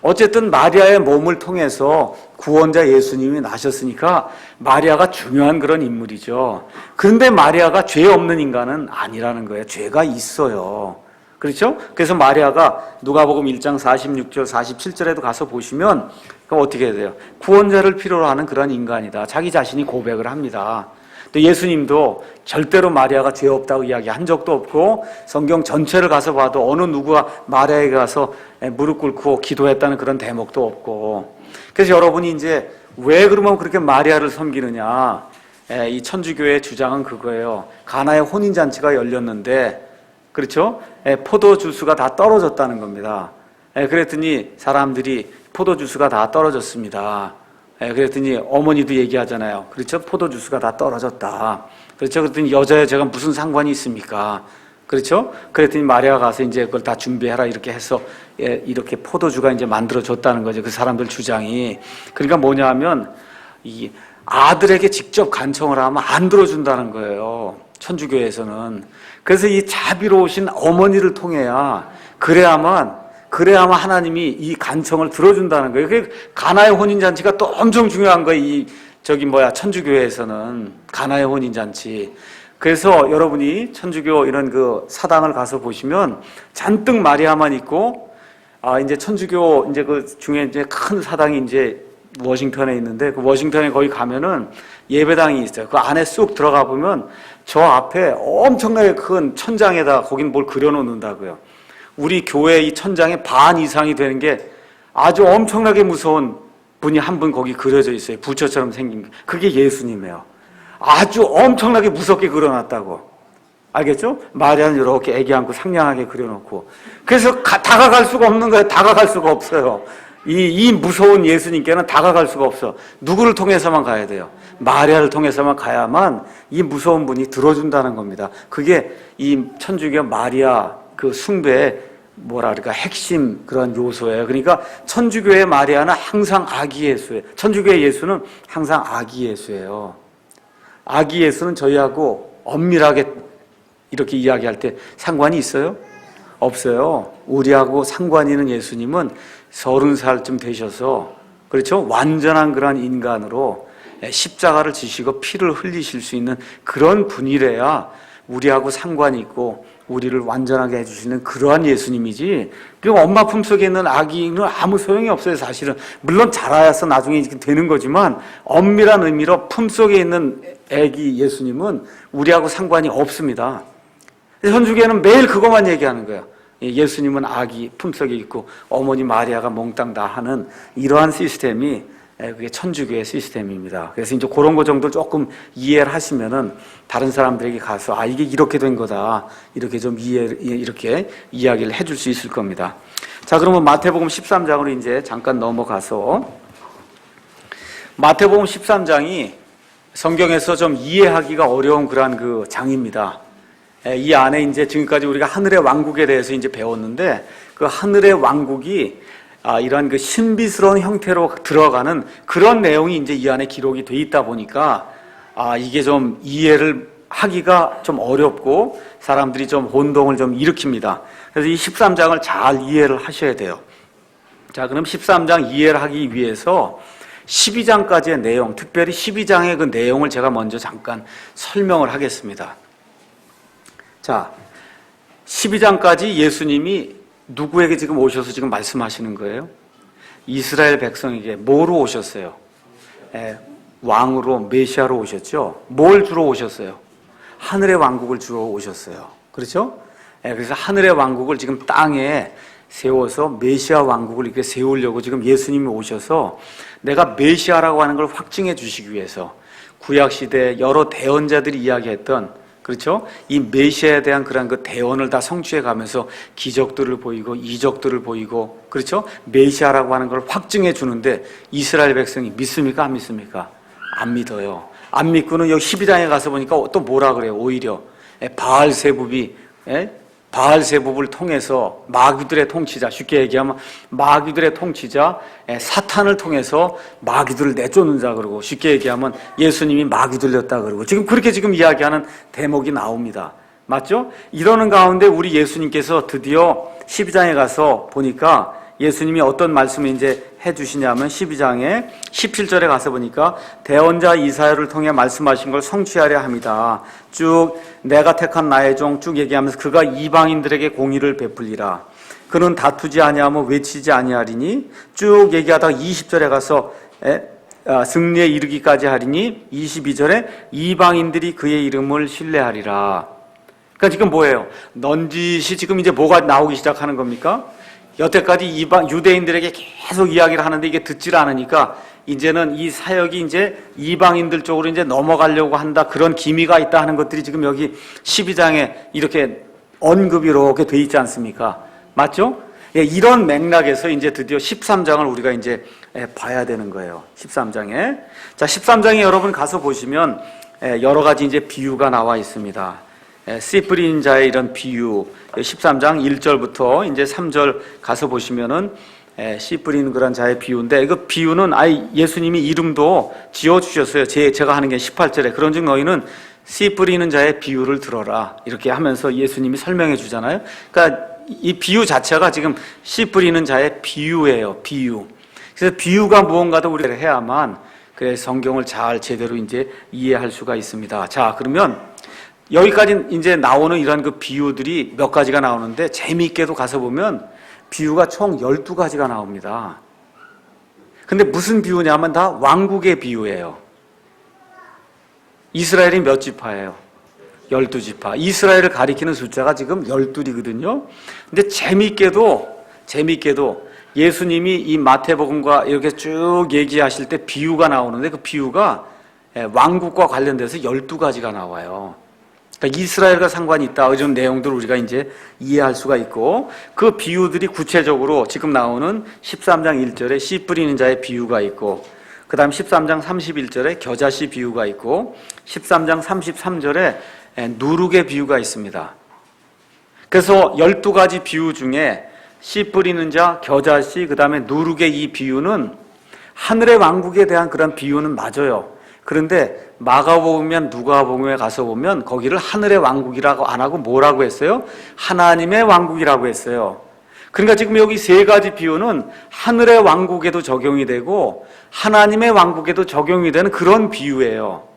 어쨌든 마리아의 몸을 통해서 구원자 예수님이 나셨으니까 마리아가 중요한 그런 인물이죠. 그런데 마리아가 죄 없는 인간은 아니라는 거예요. 죄가 있어요. 그렇죠? 그래서 마리아가 누가복음 1장 46절 47절에도 가서 보시면 그럼 어떻게 해야 돼요? 구원자를 필요로 하는 그런 인간이다. 자기 자신이 고백을 합니다. 또 예수님도 절대로 마리아가 죄 없다고 이야기한 적도 없고 성경 전체를 가서 봐도 어느 누구가 마리아에게 가서 무릎 꿇고 기도했다는 그런 대목도 없고. 그래서 여러분이 이제 왜 그러면 그렇게 마리아를 섬기느냐? 이 천주교의 주장은 그거예요. 가나의 혼인잔치가 열렸는데 그렇죠? 포도주스가 다 떨어졌다는 겁니다. 그랬더니 사람들이 포도주스가 다 떨어졌습니다. 그랬더니 어머니도 얘기하잖아요. 그렇죠? 포도주스가 다 떨어졌다. 그렇죠? 그랬더니 여자가 무슨 상관이 있습니까? 그렇죠? 그랬더니 마리아가 가서 이제 그걸 다 준비해라 이렇게 해서 이렇게 포도주가 이제 만들어졌다는 거죠. 그 사람들 주장이. 그러니까 뭐냐 하면 이 아들에게 직접 간청을 하면 안 들어준다는 거예요. 천주교에서는. 그래서 이 자비로우신 어머니를 통해야 그래야만 하나님이 이 간청을 들어준다는 거예요. 그게 가나의 혼인잔치가 또 엄청 중요한 거예요. 이 천주교에서는 가나의 혼인잔치. 그래서 여러분이 천주교 이런 그 사당을 가서 보시면 잔뜩 마리아만 있고 이제 천주교 이제 그 중에 이제 큰 사당이 이제 워싱턴에 있는데 그 워싱턴에 거기 가면은 예배당이 있어요. 그 안에 쑥 들어가 보면 저 앞에 엄청나게 큰 천장에다 거긴 뭘 그려놓는다고요. 우리 교회 이 천장의 반 이상이 되는 게 아주 엄청나게 무서운 분이 한 분 거기 그려져 있어요. 부처처럼 생긴 게. 그게 예수님이에요. 아주 엄청나게 무섭게 그려놨다고. 알겠죠? 마리아는 이렇게 애기 안고 상냥하게 그려놓고. 그래서 다가갈 수가 없는 거예요. 다가갈 수가 없어요. 이 무서운 예수님께는 다가갈 수가 없어. 누구를 통해서만 가야 돼요? 마리아를 통해서만 가야만 이 무서운 분이 들어준다는 겁니다. 그게 이 천주교 마리아 그 숭배의 뭐랄까 핵심 그런 요소예요. 그러니까 천주교의 마리아는 항상 아기 예수예요. 천주교의 예수는 항상 아기 예수예요. 아기 예수는 저희하고 엄밀하게 이렇게 이야기할 때 상관이 있어요? 없어요. 우리하고 상관 있는 예수님은 30살쯤 되셔서 그렇죠? 완전한 그런 인간으로 십자가를 지시고 피를 흘리실 수 있는 그런 분이래야 우리하고 상관이 있고 우리를 완전하게 해주시는 그러한 예수님이지 그 엄마 품속에 있는 아기는 아무 소용이 없어요. 사실은 물론 자라서 나중에 이렇게 되는 거지만 엄밀한 의미로 품속에 있는 아기 예수님은 우리하고 상관이 없습니다. 천주교는 매일 그것만 얘기하는 거예요. 예수님은 아기 품속에 있고 어머니 마리아가 몽땅 다 하는 이러한 시스템이 그게 천주교의 시스템입니다. 그래서 이제 그런 거 정도 조금 이해를 하시면은 다른 사람들에게 가서 이게 이렇게 된 거다 이렇게 좀 이렇게 이야기를 해줄 수 있을 겁니다. 자, 그러면 마태복음 13장으로 이제 잠깐 넘어가서 마태복음 13장이 성경에서 좀 이해하기가 어려운 그러한 그 장입니다. 이 안에 이제 지금까지 우리가 하늘의 왕국에 대해서 이제 배웠는데 그 하늘의 왕국이 이러한 그 신비스러운 형태로 들어가는 그런 내용이 이제 이 안에 기록이 돼 있다 보니까 이게 좀 이해를 하기가 좀 어렵고 사람들이 좀 혼동을 좀 일으킵니다. 그래서 이 13장을 잘 이해를 하셔야 돼요. 자, 그럼 13장 이해를 하기 위해서 12장까지의 내용, 특별히 12장의 그 내용을 제가 먼저 잠깐 설명을 하겠습니다. 자, 12장까지 예수님이 누구에게 지금 오셔서 지금 말씀하시는 거예요? 이스라엘 백성에게 뭐로 오셨어요? 왕으로, 메시아로 오셨죠? 뭘 주러 오셨어요? 하늘의 왕국을 주러 오셨어요. 그렇죠? 그래서 하늘의 왕국을 지금 땅에 세워서 메시아 왕국을 이렇게 세우려고 지금 예수님이 오셔서 내가 메시아라고 하는 걸 확증해 주시기 위해서 구약시대 여러 대언자들이 이야기했던, 그렇죠? 이 메시아에 대한 그런 그 대언을 다 성취해 가면서 기적들을 보이고 이적들을 보이고, 그렇죠? 메시아라고 하는 걸 확증해 주는데 이스라엘 백성이 믿습니까? 안 믿습니까? 안 믿어요. 안 믿고는 여기 12장에 가서 보니까 또 뭐라 그래요? 오히려 바알세붑을 통해서 마귀들의 통치자, 쉽게 얘기하면 마귀들의 통치자 사탄을 통해서 마귀들을 내쫓는다 그러고, 쉽게 얘기하면 예수님이 마귀 들렸다 그러고, 지금 그렇게 지금 이야기하는 대목이 나옵니다. 맞죠? 이러는 가운데 우리 예수님께서 드디어 12장에 가서 보니까 예수님이 어떤 말씀을 이제 해주시냐면 12장에 17절에 가서 보니까 대언자 이사야를 통해 말씀하신 걸 성취하려 합니다. 쭉 내가 택한 나의 종 쭉 얘기하면서 그가 이방인들에게 공의를 베풀리라. 그는 다투지 아니하며 외치지 아니하리니, 쭉 얘기하다가 20절에 가서 승리에 이르기까지 하리니, 22절에 이방인들이 그의 이름을 신뢰하리라. 그러니까 지금 뭐예요? 넌지시 지금 이제 뭐가 나오기 시작하는 겁니까? 여태까지 유대인들에게 계속 이야기를 하는데 이게 듣질 않으니까 이제는 이 사역이 이제 이방인들 쪽으로 이제 넘어가려고 한다, 그런 기미가 있다 하는 것들이 지금 여기 12장에 이렇게 언급이 이렇게 돼 있지 않습니까? 맞죠? 이런 맥락에서 이제 드디어 13장을 우리가 이제 봐야 되는 거예요. 13장에. 자, 13장에 여러분 가서 보시면 여러 가지 이제 비유가 나와 있습니다. 씨 뿌린 자의 이런 비유, 13장 1절부터 이제 3절 가서 보시면은 씨 뿌리는 그런 자의 비유인데, 그 비유는 예수님이 이름도 지어주셨어요. 제가 하는 게 18절에 그런즉 너희는 씨 뿌리는 자의 비유를 들어라, 이렇게 하면서 예수님이 설명해 주잖아요. 그러니까 이 비유 자체가 지금 씨 뿌리는 자의 비유예요. 비유. 그래서 비유가 무언가도 우리가 해야만 그래 성경을 잘 제대로 이제 이해할 수가 있습니다. 자, 그러면 여기까지 이제 나오는 이런 그 비유들이 몇 가지가 나오는데, 재미있게도 가서 보면 비유가 총 12가지가 나옵니다. 근데 무슨 비유냐면 다 왕국의 비유예요. 이스라엘이 몇 지파예요? 12지파. 이스라엘을 가리키는 숫자가 지금 12이거든요. 근데 재미있게도 예수님이 이 마태복음과 이렇게 쭉 얘기하실 때 비유가 나오는데, 그 비유가 왕국과 관련돼서 12가지가 나와요. 그러니까 이스라엘과 상관이 있다, 이런 내용들을 우리가 이제 이해할 수가 있고, 그 비유들이 구체적으로 지금 나오는 13장 1절에 씨 뿌리는 자의 비유가 있고, 그 다음 13장 31절에 겨자씨 비유가 있고, 13장 33절에 누룩의 비유가 있습니다. 그래서 12가지 비유 중에 씨 뿌리는 자, 겨자씨, 그 다음에 누룩의 이 비유는 하늘의 왕국에 대한 그런 비유는 맞아요. 그런데 마가복음이나 누가복음에 가서 보면 거기를 하늘의 왕국이라고 안 하고 뭐라고 했어요? 하나님의 왕국이라고 했어요. 그러니까 지금 여기 세 가지 비유는 하늘의 왕국에도 적용이 되고 하나님의 왕국에도 적용이 되는 그런 비유예요.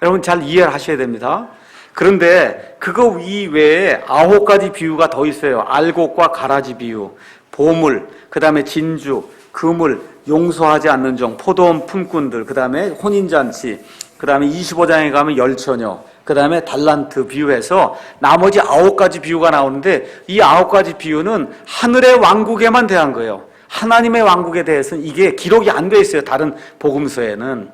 여러분 잘 이해를 하셔야 됩니다. 그런데 그거 이외에 9가지 비유가 더 있어요. 알곡과 가라지 비유, 보물, 그 다음에 진주, 그물, 용서하지 않는 종, 포도원 품꾼들, 그 다음에 혼인잔치, 그 다음에 25장에 가면 열처녀, 그 다음에 달란트 비유해서 나머지 9가지 비유가 나오는데, 이 9가지 비유는 하늘의 왕국에만 대한 거예요. 하나님의 왕국에 대해서는 이게 기록이 안 돼 있어요, 다른 복음서에는.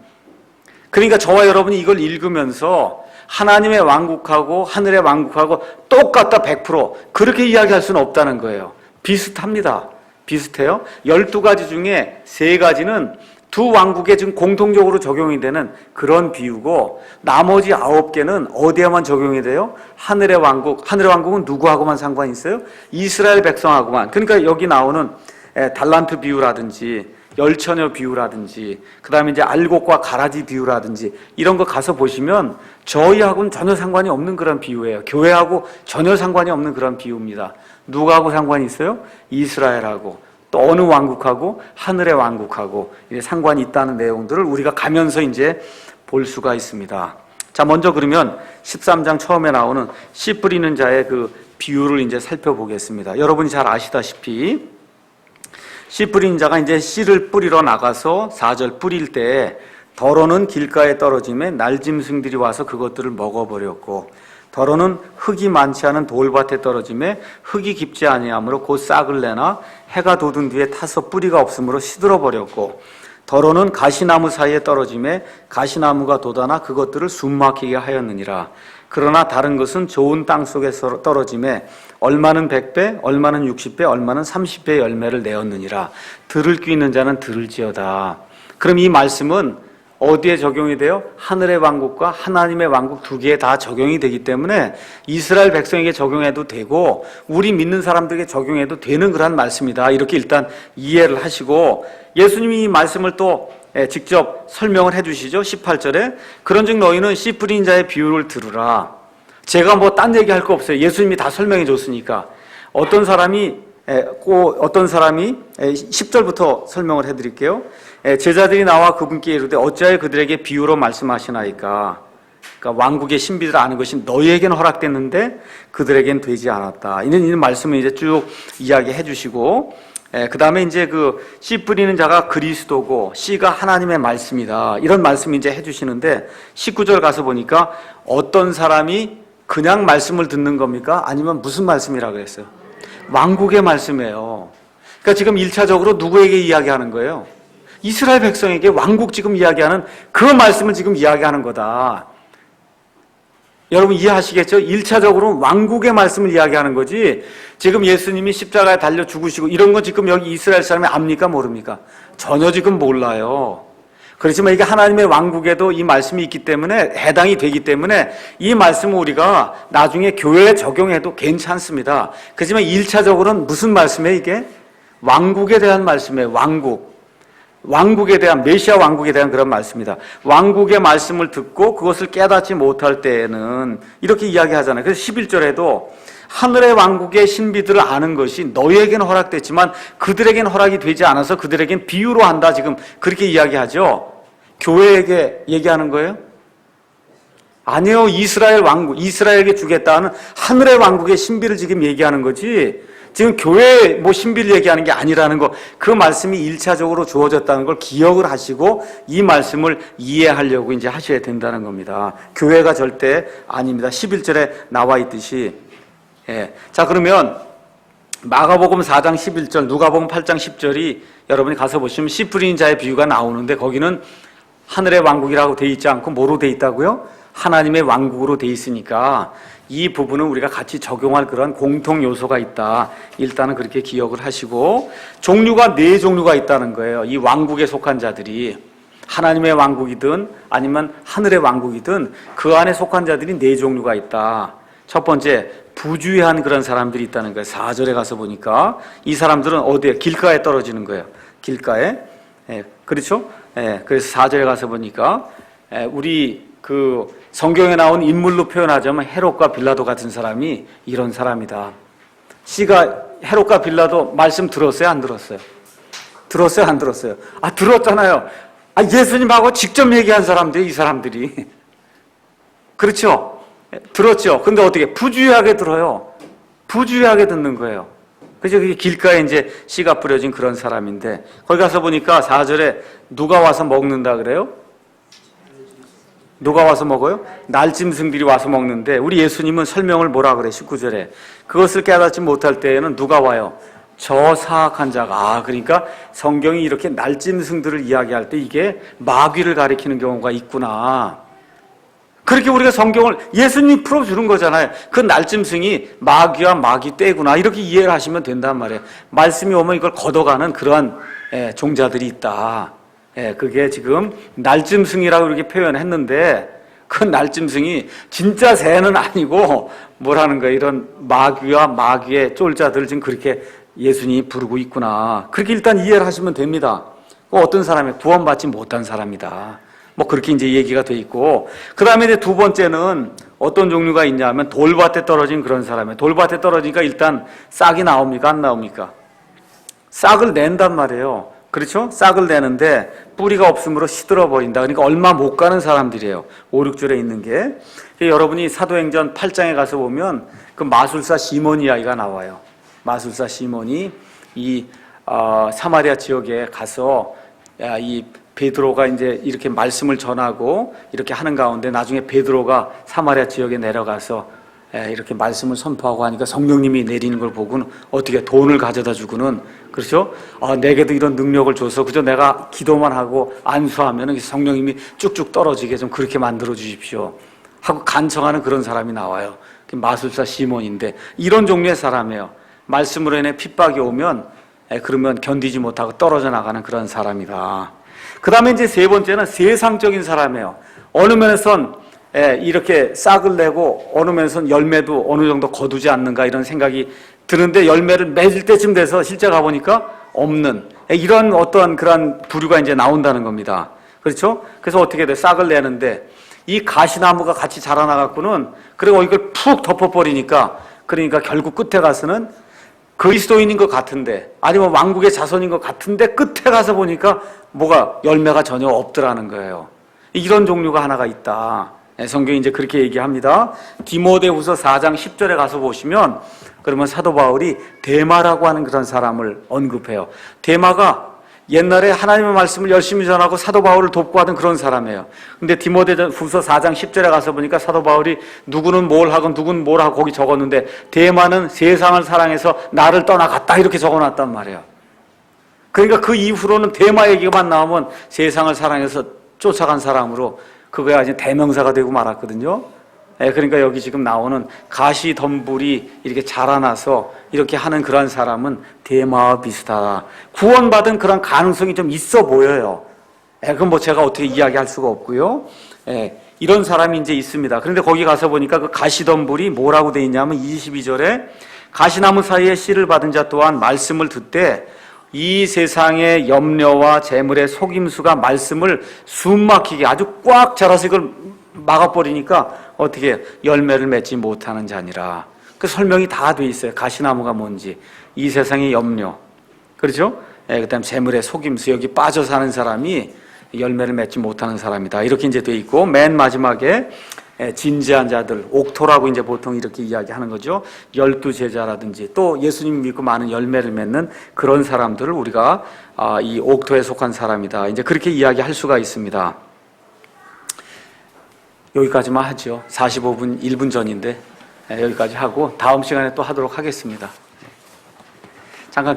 그러니까 저와 여러분이 이걸 읽으면서 하나님의 왕국하고 하늘의 왕국하고 똑같다 100% 그렇게 이야기할 수는 없다는 거예요. 비슷합니다. 비슷해요. 12가지 중에 3가지는 두 왕국에 지금 공통적으로 적용이 되는 그런 비유고, 나머지 9개는 어디에만 적용이 돼요? 하늘의 왕국. 하늘의 왕국은 누구하고만 상관이 있어요? 이스라엘 백성하고만. 그러니까 여기 나오는 달란트 비유라든지 열처녀 비유라든지 그다음에 이제 알곡과 가라지 비유라든지 이런 거 가서 보시면 저희하고는 전혀 상관이 없는 그런 비유예요. 교회하고 전혀 상관이 없는 그런 비유입니다. 누구하고 상관이 있어요? 이스라엘하고, 또 어느 왕국하고? 하늘의 왕국하고 상관이 있다는 내용들을 우리가 가면서 이제 볼 수가 있습니다. 자, 먼저 그러면 13장 처음에 나오는 씨 뿌리는 자의 그 비유를 이제 살펴보겠습니다. 여러분이 잘 아시다시피 씨 뿌린 자가 이제 씨를 뿌리러 나가서 4절 뿌릴 때 더러는 길가에 떨어짐에 날짐승들이 와서 그것들을 먹어버렸고, 더러는 흙이 많지 않은 돌밭에 떨어짐에 흙이 깊지 아니하므로 곧 싹을 내나 해가 돋은 뒤에 타서 뿌리가 없으므로 시들어 버렸고, 더러는 가시나무 사이에 떨어짐에 가시나무가 돋아나 그것들을 숨막히게 하였느니라. 그러나 다른 것은 좋은 땅 속에 떨어짐에 얼마는 100배, 얼마는 60배, 얼마는 30배의 열매를 내었느니라. 들을 귀 있는 자는 들을지어다. 그럼 이 말씀은 어디에 적용이 돼요? 하늘의 왕국과 하나님의 왕국 두 개에 다 적용이 되기 때문에 이스라엘 백성에게 적용해도 되고 우리 믿는 사람들에게 적용해도 되는 그런 말씀이다. 이렇게 일단 이해를 하시고, 예수님이 이 말씀을 또 직접 설명을 해주시죠. 18절에 그런즉 너희는 씨 뿌린 자의 비유를 들으라. 제가 뭐 딴 얘기할 거 없어요. 예수님이 다 설명해 줬으니까. 어떤 사람이 10절부터 설명을 해드릴게요. 제자들이 나와 그분께 이르되 어찌하여 그들에게 비유로 말씀하시나이까. 그러니까 왕국의 신비를 아는 것이 너희에게는 허락됐는데 그들에게는 되지 않았다. 이런 말씀을 이제 쭉 이야기해 주시고, 그 다음에 이제 그 씨 뿌리는 자가 그리스도고 씨가 하나님의 말씀이다. 이런 말씀 이제 해주시는데 19절 가서 보니까 어떤 사람이 그냥 말씀을 듣는 겁니까? 아니면 무슨 말씀이라고 그랬어요? 왕국의 말씀이에요. 그러니까 지금 1차적으로 누구에게 이야기하는 거예요? 이스라엘 백성에게 왕국 지금 이야기하는 그 말씀을 지금 이야기하는 거다. 여러분 이해하시겠죠? 1차적으로 왕국의 말씀을 이야기하는 거지, 지금 예수님이 십자가에 달려 죽으시고 이런 건 지금 여기 이스라엘 사람이 압니까? 모릅니까? 전혀 지금 몰라요. 그렇지만 이게 하나님의 왕국에도 이 말씀이 있기 때문에 해당이 되기 때문에 이 말씀을 우리가 나중에 교회에 적용해도 괜찮습니다. 그렇지만 1차적으로는 무슨 말씀이에요? 이게 왕국에 대한 말씀이에요. 왕국에 대한, 메시아 왕국에 대한 그런 말씀이다. 왕국의 말씀을 듣고 그것을 깨닫지 못할 때에는 이렇게 이야기하잖아요. 그래서 11절에도 하늘의 왕국의 신비들을 아는 것이 너희에게는 허락됐지만 그들에게는 허락이 되지 않아서 그들에게는 비유로 한다. 지금 그렇게 이야기하죠. 교회에게 얘기하는 거예요? 아니요. 이스라엘 왕국, 이스라엘에게 주겠다는 하늘의 왕국의 신비를 지금 얘기하는 거지, 지금 교회 뭐 신비를 얘기하는 게 아니라는 거, 그 말씀이 1차적으로 주어졌다는 걸 기억을 하시고 이 말씀을 이해하려고 이제 하셔야 된다는 겁니다. 교회가 절대 아닙니다. 11절에 나와 있듯이. 자, 그러면 마가복음 4장 11절, 누가복음 8장 10절이 여러분이 가서 보시면 씨 뿌리는 자의 비유가 나오는데 거기는 하늘의 왕국이라고 돼 있지 않고 뭐로 돼 있다고요? 하나님의 왕국으로 돼 있으니까 이 부분은 우리가 같이 적용할 그런 공통 요소가 있다. 일단은 그렇게 기억을 하시고, 종류가 4종류가 있다는 거예요. 이 왕국에 속한 자들이 하나님의 왕국이든 아니면 하늘의 왕국이든 그 안에 속한 자들이 4종류가 있다. 첫 번째, 부주의한 그런 사람들이 있다는 거예요. 4절에 가서 보니까 이 사람들은 어디에? 길가에 떨어지는 거예요. 길가에. 그렇죠? 그래서 4절에 가서 보니까 우리 그 성경에 나온 인물로 표현하자면 헤롯과 빌라도 같은 사람이 이런 사람이다. 씨가 헤롯과 빌라도 말씀 들었어요? 안 들었어요? 들었어요? 안 들었어요? 아, 들었잖아요. 아, 예수님하고 직접 얘기한 사람들이 이 사람들이. 그렇죠? 들었죠? 근데 어떻게? 부주의하게 들어요. 부주의하게 듣는 거예요. 그죠? 그게 길가에 이제 씨가 뿌려진 그런 사람인데, 거기 가서 보니까 4절에 누가 와서 먹는다 그래요? 누가 와서 먹어요? 날짐승들이 와서 먹는데, 우리 예수님은 설명을 뭐라 그래? 19절에 그것을 깨닫지 못할 때에는 누가 와요? 저 사악한 자가. 그러니까 성경이 이렇게 날짐승들을 이야기할 때 이게 마귀를 가리키는 경우가 있구나. 그렇게 우리가 성경을 예수님이 풀어주는 거잖아요. 그 날짐승이 마귀와 마귀 떼구나. 이렇게 이해를 하시면 된단 말이에요. 말씀이 오면 이걸 걷어가는 그러한 종자들이 있다. 그게 지금 날짐승이라고 이렇게 표현했는데 그 날짐승이 진짜 새는 아니고 뭐라는 거야. 이런 마귀와 마귀의 쫄자들을 지금 그렇게 예수님이 부르고 있구나. 그렇게 일단 이해를 하시면 됩니다. 어떤 사람이 구원받지 못한 사람이다. 뭐 그렇게 이제 얘기가 돼 있고, 그 다음에 이제 두 번째는 어떤 종류가 있냐면 돌밭에 떨어진 그런 사람이에요. 돌밭에 떨어지니까 일단 싹이 나옵니까? 안 나옵니까? 싹을 낸단 말이에요. 그렇죠? 싹을 내는데 뿌리가 없으므로 시들어 버린다. 그러니까 얼마 못 가는 사람들이에요. 5, 6절에 있는 게. 여러분이 사도행전 8장에 가서 보면 그 마술사 시몬 이야기가 나와요. 마술사 시몬이 이 사마리아 지역에 가서 이 베드로가 이제 이렇게 말씀을 전하고 이렇게 하는 가운데 나중에 베드로가 사마리아 지역에 내려가서 이렇게 말씀을 선포하고 하니까 성령님이 내리는 걸 보고는 어떻게 돈을 가져다 주고는, 그렇죠? 내게도 이런 능력을 줘서 그저 내가 기도만 하고 안수하면 성령님이 쭉쭉 떨어지게 좀 그렇게 만들어 주십시오 하고 간청하는 그런 사람이 나와요. 마술사 시몬인데 이런 종류의 사람이에요. 말씀으로 인해 핍박이 오면 그러면 견디지 못하고 떨어져 나가는 그런 사람이다. 그 다음에 이제 세 번째는 세상적인 사람이에요. 어느 면에선 이렇게 싹을 내고 어느 면에선 열매도 어느 정도 거두지 않는가 이런 생각이 드는데 열매를 맺을 때쯤 돼서 실제 가보니까 없는 이런 어떠한 그런 부류가 이제 나온다는 겁니다. 그렇죠? 그래서 어떻게 돼? 싹을 내는데 이 가시나무가 같이 자라나갖고는 그리고 이걸 푹 덮어버리니까 그러니까 결국 끝에 가서는 그리스도인인 것 같은데 아니면 왕국의 자손인 것 같은데 끝에 가서 보니까 뭐가 열매가 전혀 없더라는 거예요. 이런 종류가 하나가 있다. 성경이 이제 그렇게 얘기합니다. 디모데후서 4장 10절에 가서 보시면 그러면 사도 바울이 데마라고 하는 그런 사람을 언급해요. 데마가 옛날에 하나님의 말씀을 열심히 전하고 사도 바울을 돕고 하던 그런 사람이에요. 근데 디모데후서 4장 10절에 가서 보니까 사도 바울이 누구는 뭘 하고 누구는 뭘 하고 거기 적었는데 데마는 세상을 사랑해서 나를 떠나갔다 이렇게 적어놨단 말이에요. 그러니까 그 이후로는 데마 얘기만 나오면 세상을 사랑해서 쫓아간 사람으로 그거야 이제 대명사가 되고 말았거든요. 그러니까 여기 지금 나오는 가시덤불이 이렇게 자라나서 이렇게 하는 그런 사람은 데마와 비슷하다. 구원받은 그런 가능성이 좀 있어 보여요. 그건 뭐 제가 어떻게 이야기할 수가 없고요. 이런 사람이 이제 있습니다. 그런데 거기 가서 보니까 그 가시덤불이 뭐라고 돼 있냐면 22절에 가시나무 사이에 씨를 받은 자 또한 말씀을 듣되 이 세상의 염려와 재물의 속임수가 말씀을 숨막히게 아주 꽉 자라서 이걸 막아버리니까 어떻게 열매를 맺지 못하는 자니라. 그 설명이 다 돼 있어요. 가시나무가 뭔지, 이 세상의 염려, 그렇죠? 그다음 재물의 속임수, 여기 빠져 사는 사람이 열매를 맺지 못하는 사람이다. 이렇게 이제 돼 있고 맨 마지막에 진지한 자들, 옥토라고 이제 보통 이렇게 이야기하는 거죠. 12제자라든지 또 예수님 믿고 많은 열매를 맺는 그런 사람들을 우리가 이 옥토에 속한 사람이다. 이제 그렇게 이야기할 수가 있습니다. 여기까지만 하죠. 45분 1분 전인데 여기까지 하고 다음 시간에 또 하도록 하겠습니다. 잠깐